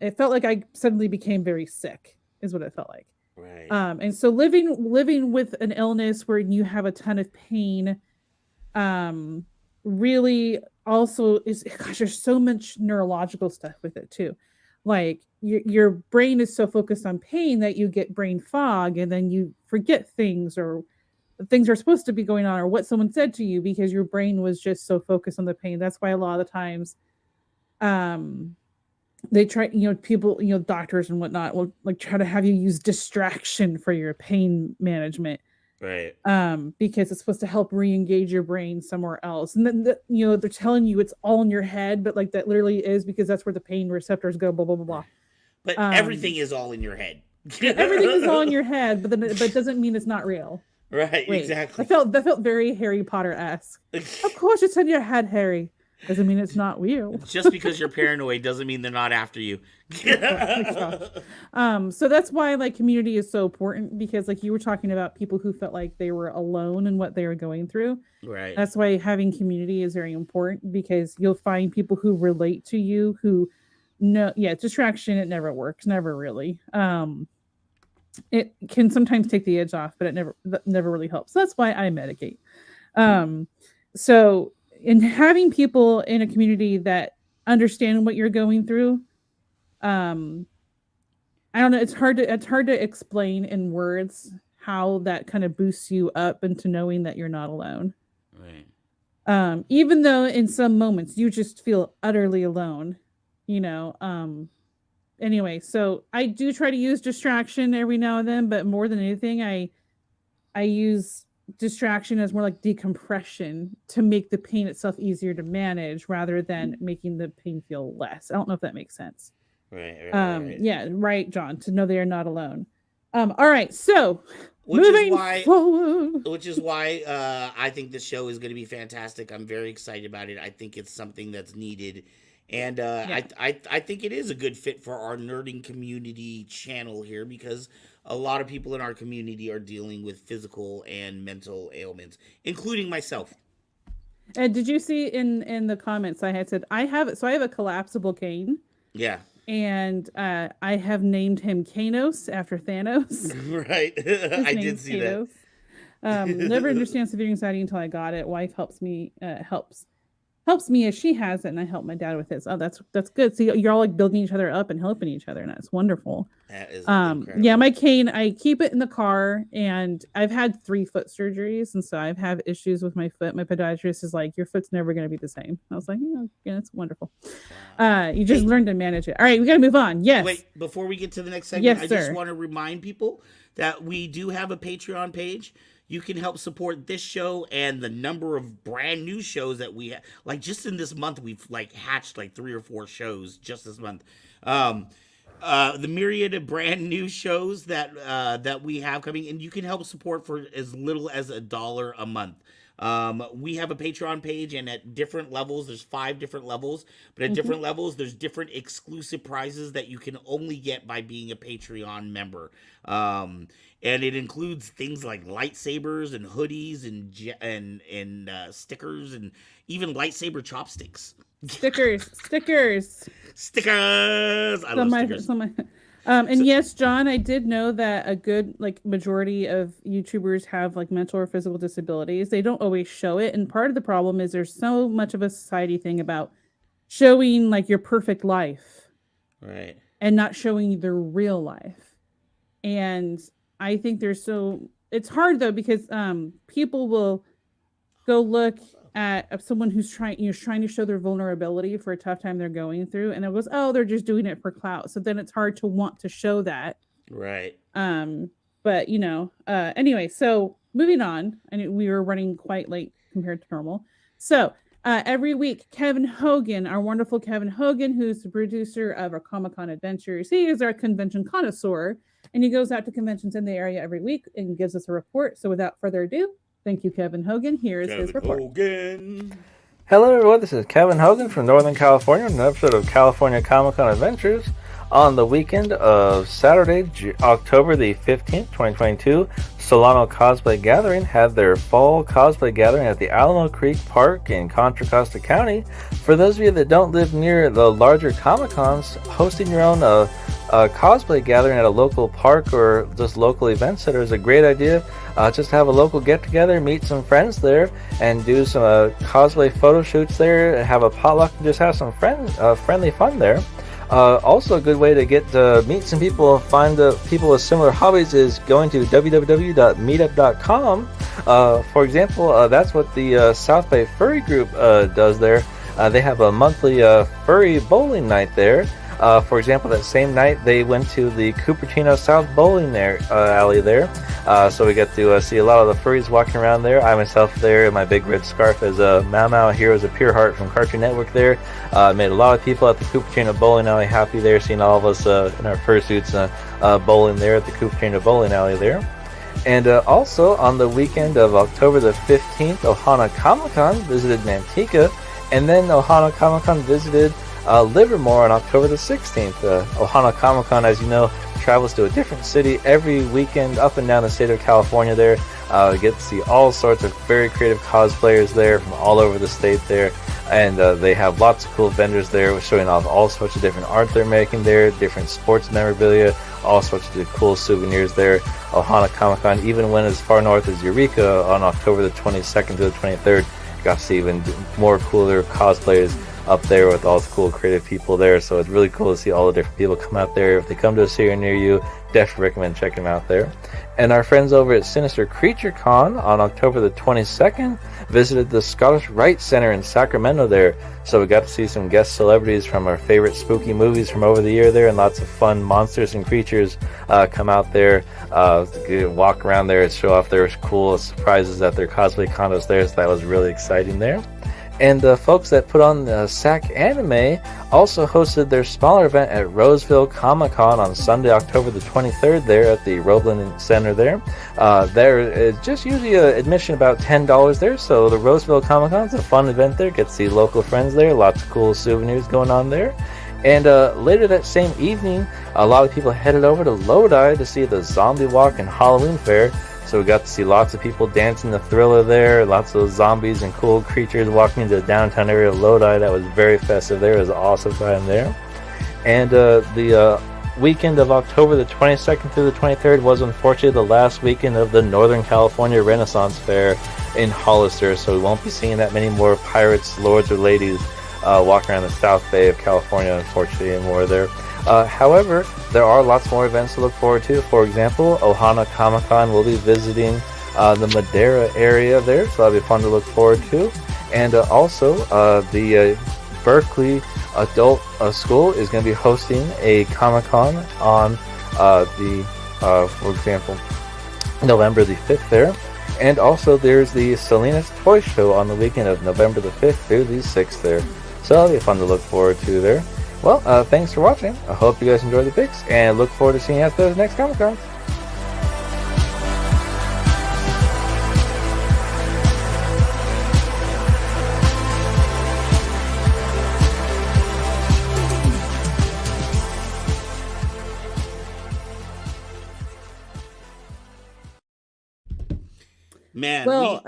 It felt like I suddenly became very sick is what it felt like. Right. And so living with an illness where you have a ton of pain, really also is, gosh, there's so much neurological stuff with it too. Like your brain is so focused on pain that you get brain fog, and then you forget things, or things are supposed to be going on, or what someone said to you, because your brain was just so focused on the pain. That's why a lot of the times they try, people, doctors and whatnot will like try to have you use distraction for your pain management. Right. Because it's supposed to help re-engage your brain somewhere else. And then they're telling you it's all in your head, but like that literally is, because that's where the pain receptors go, blah blah blah blah. But everything is all in your head. Everything is all in your head, but it doesn't mean it's not real. Right. Wait, exactly. That felt very Harry Potter-esque. Of course it's in your head, Harry. Doesn't mean it's not real. Just because you're paranoid doesn't mean they're not after you. So that's why like community is so important, because like you were talking about people who felt like they were alone in what they were going through. Right. That's why having community is very important, because you'll find people who relate to you, who know, distraction, it never works. Never really. It can sometimes take the edge off, but it never really helps. So that's why I medicate. So in having people in a community that understand what you're going through, I don't know, it's hard to explain in words how that kind of boosts you up into knowing that you're not alone. Right. Even though in some moments you just feel utterly alone, anyway, so I do try to use distraction every now and then, but more than anything, I use distraction as more like decompression to make the pain itself easier to manage, rather than making the pain feel less. I don't know if that makes sense. Right. Yeah, right, John, to know they are not alone. All right, so which forward. is why I think this show is going to be fantastic. I'm very excited about it. I think it's something that's needed. And I think it is a good fit for our nerding community channel here, because a lot of people in our community are dealing with physical and mental ailments, including myself. And did you see in the comments I had said I have a collapsible cane? Yeah. And I have named him Kanos after Thanos. Right. I did see Kanos. That. Never understand severe anxiety until I got it. Wife helps me helps me as she has it, and I help my dad with his. Oh, that's good. So you're all like building each other up and helping each other, and that's wonderful. That is incredible. Yeah, my cane, I keep it in the car, and I've had 3 foot surgeries, and so I've had issues with my foot. My podiatrist is like, your foot's never going to be the same. I was like, yeah, it's wonderful. Wow. You just learn to manage it. All right, we got to move on. Yes. Wait, before we get to the next segment, yes, I just want to remind people that we do have a Patreon page. You can help support this show and the number of brand new shows that we have. Like just in this month, we've like hatched like 3 or 4 shows just this month. The myriad of brand new shows that we have coming, and you can help support for as little as $1 a month. We have a Patreon page, and at different levels, there's 5 different levels, but at different levels, there's different exclusive prizes that you can only get by being a Patreon member. And it includes things like lightsabers and hoodies and stickers and even lightsaber chopsticks. Stickers. Stickers. I love stickers. And yes, John, I did know that a good majority of YouTubers have mental or physical disabilities. They don't always show it, and part of the problem is there's so much of a society thing about showing your perfect life, right, and not showing their real life. And I think it's hard though, because people will go look at someone who's trying to show their vulnerability for a tough time they're going through, and it goes, oh, they're just doing it for clout. So then it's hard to want to show that. Right. But anyway, so moving on, and we were running quite late compared to normal. So every week, Kevin Hogan, our wonderful Kevin Hogan, who's the producer of our Comic-Con Adventures, he is our convention connoisseur, and he goes out to conventions in the area every week and gives us a report. So without further ado, thank you, Kevin Hogan. Here is his report. Hogan. Hello, everyone. This is Kevin Hogan from Northern California, an episode of California Comic-Con Adventures. On the weekend of Saturday, October the 15th, 2022, Solano Cosplay Gathering had their fall cosplay gathering at the Alamo Creek Park in Contra Costa County. For those of you that don't live near the larger Comic-Cons, hosting your own cosplay gathering at a local park or just local event center is a great idea. Just have a local get-together, meet some friends there, and do some cosplay photo shoots there, have a potluck, and just have some friendly fun there. Also, a good way to get to meet some people, find people with similar hobbies, is going to www.meetup.com. For example, that's what the South Bay Furry Group does there. They have a monthly furry bowling night there. For example, that same night they went to the Cupertino South Bowling alley there. So we got to see a lot of the furries walking around there. I myself there in my big red scarf as Mau Mau Heroes of Pure Heart from Cartoon Network there. Made a lot of people at the Cupertino Bowling Alley happy there, seeing all of us in our fursuits bowling there at the Cupertino Bowling Alley there. And also on the weekend of October the 15th, Ohana Comic-Con visited Manteca, and then Ohana Comic-Con visited Livermore on October the 16th. Ohana Comic-Con, as you know, travels to a different city every weekend up and down the state of California there. We get to see all sorts of very creative cosplayers there from all over the state there. And they have lots of cool vendors there showing off all sorts of different art they're making there, different sports memorabilia, all sorts of cool souvenirs there. Ohana Comic-Con even went as far north as Eureka on October the 22nd to the 23rd. Got to see even more cooler cosplayers up there with all the cool creative people there. So it's really cool to see all the different people come out there. If they come to a city near you, definitely recommend checking them out there. And our friends over at Sinister Creature Con on October the 22nd visited the Scottish Rite Center in Sacramento there. So we got to see some guest celebrities from our favorite spooky movies from over the year there, and lots of fun monsters and creatures come out there, walk around there and show off their cool surprises at their cosplay condos there. So that was really exciting there. And the folks that put on the SAC Anime also hosted their smaller event at Roseville Comic-Con on Sunday, October the 23rd there at the Roebling Center there. There is just usually an admission about $10 there, so the Roseville Comic-Con is a fun event there. Get to see local friends there, lots of cool souvenirs going on there. And later that same evening, a lot of people headed over to Lodi to see the Zombie Walk and Halloween Fair. So we got to see lots of people dancing the Thriller there, lots of zombies and cool creatures walking into the downtown area of Lodi. That was very festive there. It was an awesome time there. And the weekend of October the 22nd through the 23rd was unfortunately the last weekend of the Northern California Renaissance Fair in Hollister. So we won't be seeing that many more pirates, lords, or ladies walking around the South Bay of California, unfortunately, anymore there. However, there are lots more events to look forward to. For example, Ohana Comic-Con will be visiting the Madera area there, so that'll be fun to look forward to. And also, the Berkeley Adult School is going to be hosting a Comic-Con on for example, November the 5th there. And also, there's the Salinas Toy Show on the weekend of November the 5th through the 6th there. So that'll be fun to look forward to there. Well, thanks for watching. I hope you guys enjoyed the picks, and look forward to seeing you at the next Comic Con. Man, Well,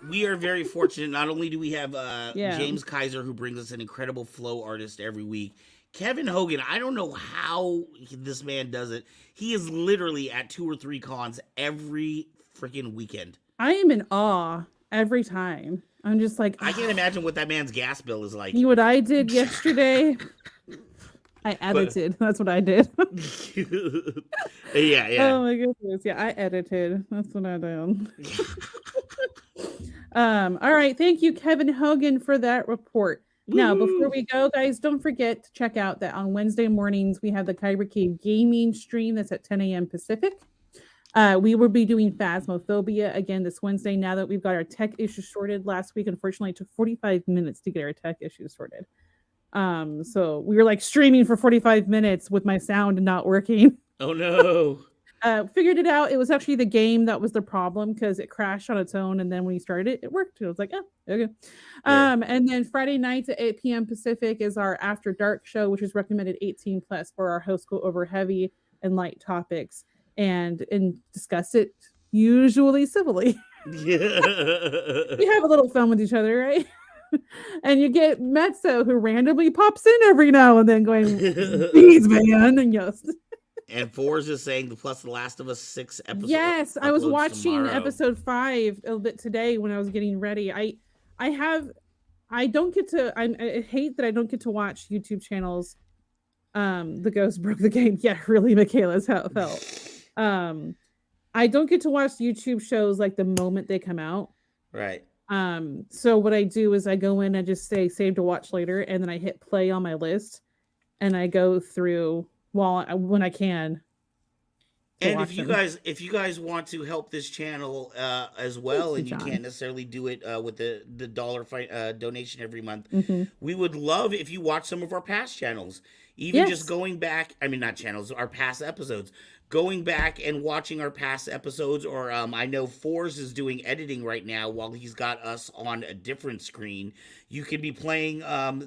we are very fortunate. Not only do we have Yeah. James Kaiser, who brings us an incredible flow artist every week, Kevin Hogan, I don't know how this man does it. He is literally at 2 or 3 cons every freaking weekend. I am in awe every time. I'm just like, I can't imagine what that man's gas bill is like. You know what I did yesterday? I edited. That's what I did. Yeah. Oh my goodness. Yeah, I edited. That's what I did. All right. Thank you, Kevin Hogan, for that report. Now, before we go, guys, don't forget to check out that on Wednesday mornings we have the Kyber Cave Gaming stream that's at 10 a.m. Pacific. We will be doing Phasmophobia again this Wednesday. Now that we've got our tech issues sorted, last week unfortunately it took 45 minutes to get our tech issues sorted. So we were like streaming for 45 minutes with my sound not working. Oh no. Figured it out. It was actually the game that was the problem because it crashed on its own, and then when you started it, it worked. I was like, oh, okay. Yeah. And then Friday nights at 8 p.m. Pacific is our After Dark show, which is recommended 18 plus, where our hosts go over heavy and light topics and discuss it usually civilly. We have a little fun with each other, right? And you get Mezzo, who randomly pops in every now and then going, please, man. And yes. And Forrest is saying the plus The Last of Us 6 episode. Yes, I was watching tomorrow. episode 5 a little bit today when I was getting ready. I don't get to. I hate that I don't get to watch YouTube channels. The Ghost broke the game. Yeah, really, Michaela's how it felt. I don't get to watch YouTube shows like the moment they come out. Right. So what I do is I go in and just say save to watch later, and then I hit play on my list, and I go through when I can. And if you guys want to help this channel as well, and you John. can't necessarily do it with the dollar donation every month, Mm-hmm. we would love if you watch some of our past channels. Even Yes. just going back, I mean, not channels, our past episodes. Going back and watching our past episodes, or I know Forrest is doing editing right now while he's got us on a different screen. You could be playing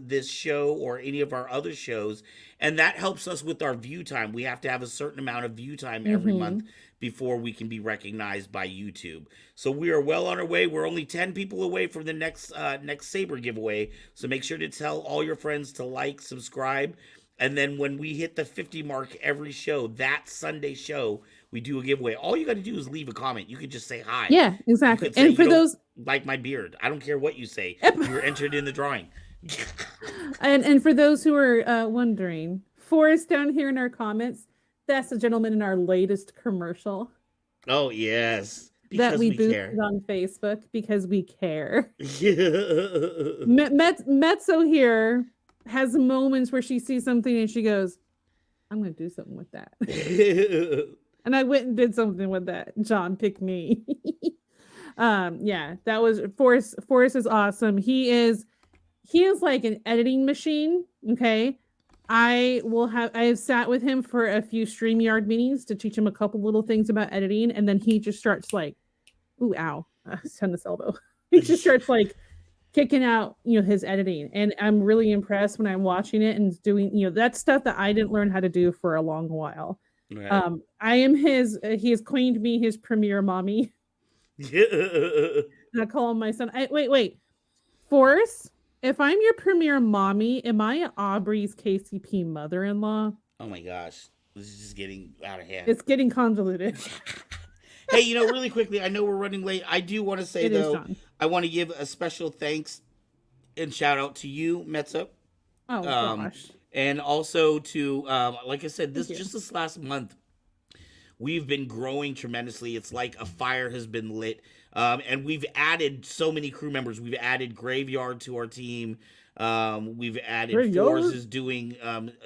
this show or any of our other shows, and that helps us with our view time. We have to have a certain amount of view time every month before we can be recognized by YouTube. So we are well on our way. We're only 10 people away from the next Saber giveaway. So make sure to tell all your friends to like, subscribe. And then when we hit the 50 mark every show, that Sunday show, we do a giveaway. All you got to do is leave a comment. You could just say hi. Yeah, exactly. And for those like my beard, I don't care what you say. You're entered in the drawing. and for those who are wondering, Forrest down here in our comments, that's the gentleman in our latest commercial. Oh yes, because that we boosted care on Facebook because we care. Mezzo here has moments where she sees something and she goes, I'm going to do something with that. And I went and did something with that. John, pick me. Yeah, that was Forrest. Forrest is awesome. He is like an editing machine. Okay. I have sat with him for a few StreamYard meetings to teach him a couple little things about editing. And then he just starts like, ooh, ow, send this elbow. He just starts like kicking out, his editing. And I'm really impressed when I'm watching it and doing, that's stuff that I didn't learn how to do for a long while. Right. I am he has claimed me his Premiere mommy. And I call him my son. Wait. Forrest, if I'm your Premiere mommy, am I Aubrey's KCP mother-in-law? Oh my gosh. This is just getting out of hand. It's getting convoluted. Hey, really quickly, I know we're running late. I do want to say, I want to give a special thanks and shout out to you, Mezzo. Oh, gosh. And also to, like I said, this last month, we've been growing tremendously. It's like a fire has been lit. And we've added so many crew members. We've added Graveyard to our team. We've added Forrest is doing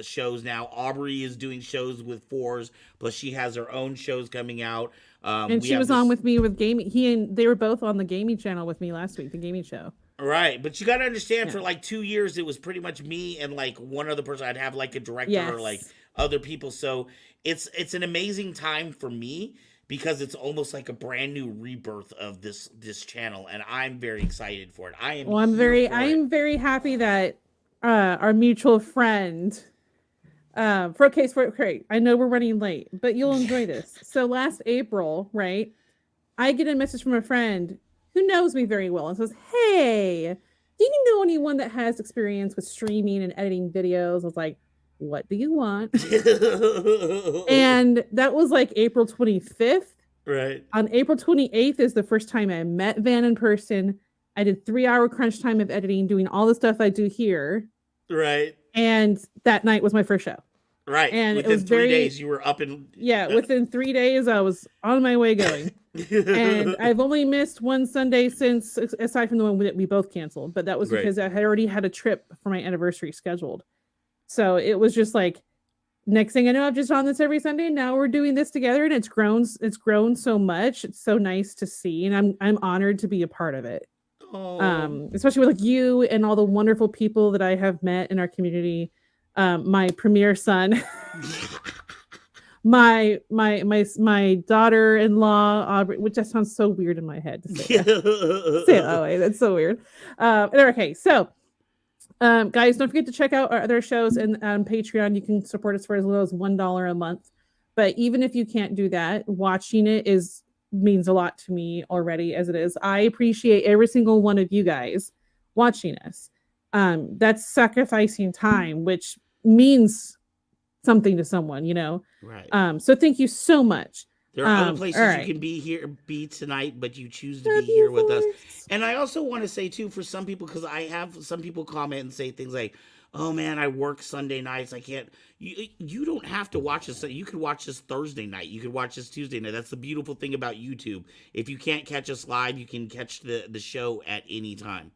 shows now. Aubrey is doing shows with Forrest, plus she has her own shows coming out. And she was on with me with gaming. They were both on the gaming channel with me last week, the gaming show. Right, but you got to understand, for like 2 years, it was pretty much me and like one other person. I'd have like a director or like other people. So it's an amazing time for me because it's almost like a brand new rebirth of this channel, and I'm very excited for it. I am. Well, I'm very happy that our mutual friend. Great. I know we're running late, but you'll enjoy this. So last April, right? I get a message from a friend who knows me very well and says, "Hey, do you know anyone that has experience with streaming and editing videos?" I was like, "What do you want?" And that was like April 25th. Right. On April 28th is the first time I met Van in person. I did 3-hour crunch time of editing, doing all the stuff I do here. Right. And that night was my first show. Right. And within it was 3 days, you were up and... within 3 days, I was on my way going. And I've only missed one Sunday since, aside from the one that we both canceled. But that was because I had already had a trip for my anniversary scheduled. So it was just like, next thing I know, I've just on this every Sunday. And now we're doing this together, and it's grown so much. It's so nice to see, and I'm honored to be a part of it. Especially with like you and all the wonderful people that I have met in our community. My premier son, my daughter-in-law, Aubrey, which that sounds so weird in my head to say that. Say it that way. That's so weird. Okay, so guys, don't forget to check out our other shows and Patreon. You can support us for as little as $1 a month. But even if you can't do that, watching it means a lot to me already as it is. I appreciate every single one of you guys watching us. That's sacrificing time, which means something to someone, you know? Right. So thank you so much. There are other places you can be tonight, but you choose to be here with us. And I also want to say too, for some people, because I have some people comment and say things like, "Oh man, I work Sunday nights. I can't." You don't have to watch this. You could watch this Thursday night. You could watch this Tuesday night. That's the beautiful thing about YouTube. If you can't catch us live, you can catch the show at any time.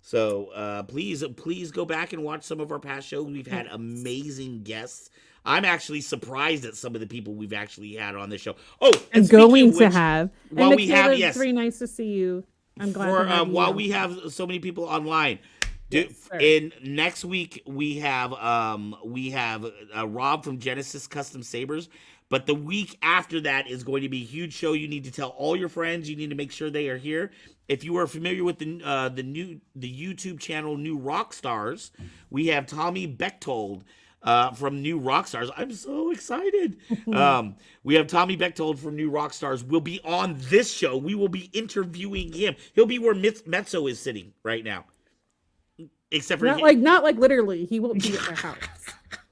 So please go back and watch some of our past shows. We've had amazing guests. I'm actually surprised at some of the people we've actually had on this show. Oh, and going to have. While we have, yes, very nice to see you. I'm glad. While we have so many people online. In next week we have Rob from Genesis Custom Sabers, but the week after that is going to be a huge show. You need to tell all your friends. You need to make sure they are here. If you are familiar with the YouTube channel New Rockstars, we have Tommy Bechtold from New Rockstars. I'm so excited. We have Tommy Bechtold from New Rockstars. Will be on this show. We will be interviewing him. He'll be where Mezzo is sitting right now. Except for not like literally, he won't be at my house.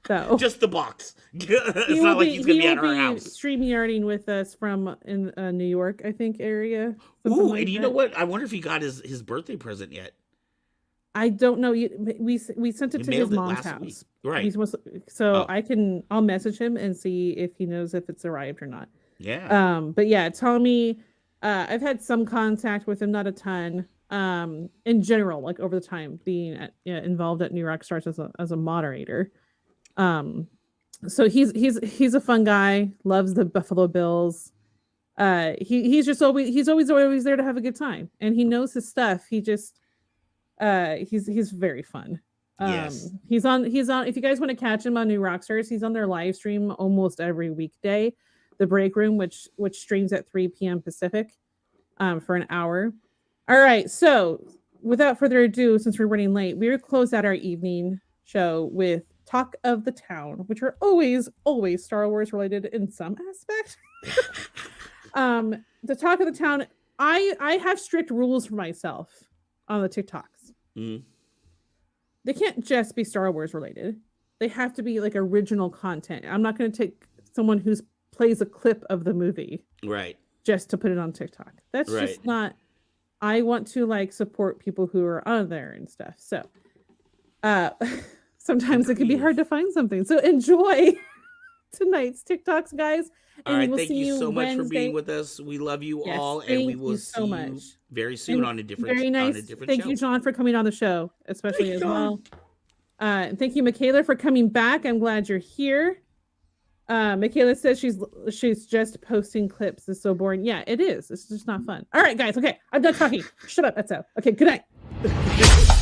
So just the box. It's not like he's gonna be at our house. StreamYarding with us from in New York, I think area. Ooh, and you know what? I wonder if he got his birthday present yet. I don't know. We sent it to his mom's house. Week. Right. I'll message him and see if he knows if it's arrived or not. Yeah. But yeah, Tommy, I've had some contact with him, not a ton. In general, like over the time being involved at New Rockstars as a moderator. So he's a fun guy, loves the Buffalo Bills. He's always there to have a good time, and he knows his stuff. He's very fun. Yes. He's on if you guys want to catch him on New Rockstars, he's on their live stream almost every weekday, the break room, which streams at 3 p.m. Pacific, for an hour. All right, so without further ado, since we're running late, we will close out our evening show with Talk of the Town, which are always Star Wars related in some aspect. The Talk of the Town, I have strict rules for myself on the TikToks. Mm. They can't just be Star Wars related. They have to be like original content. I'm not going to take someone who plays a clip of the movie, right, just to put it on TikTok. That's just not. I want to like support people who are on there and stuff. So sometimes it can be hard to find something. So enjoy tonight's TikToks, guys. And all right, we'll thank see you so much Wednesday. for being with us. We love you all, and we will see you very soon on a different very nice. On a different thank show. you, John, for coming on the show, especially as well. And thank you, Michaela, for coming back. I'm glad you're here. Michaela says she's just posting clips. It's so boring. Yeah, it is. It's just not fun. All right, guys. Okay, I'm done talking. Shut up, Etzo. Okay, good night. Bye.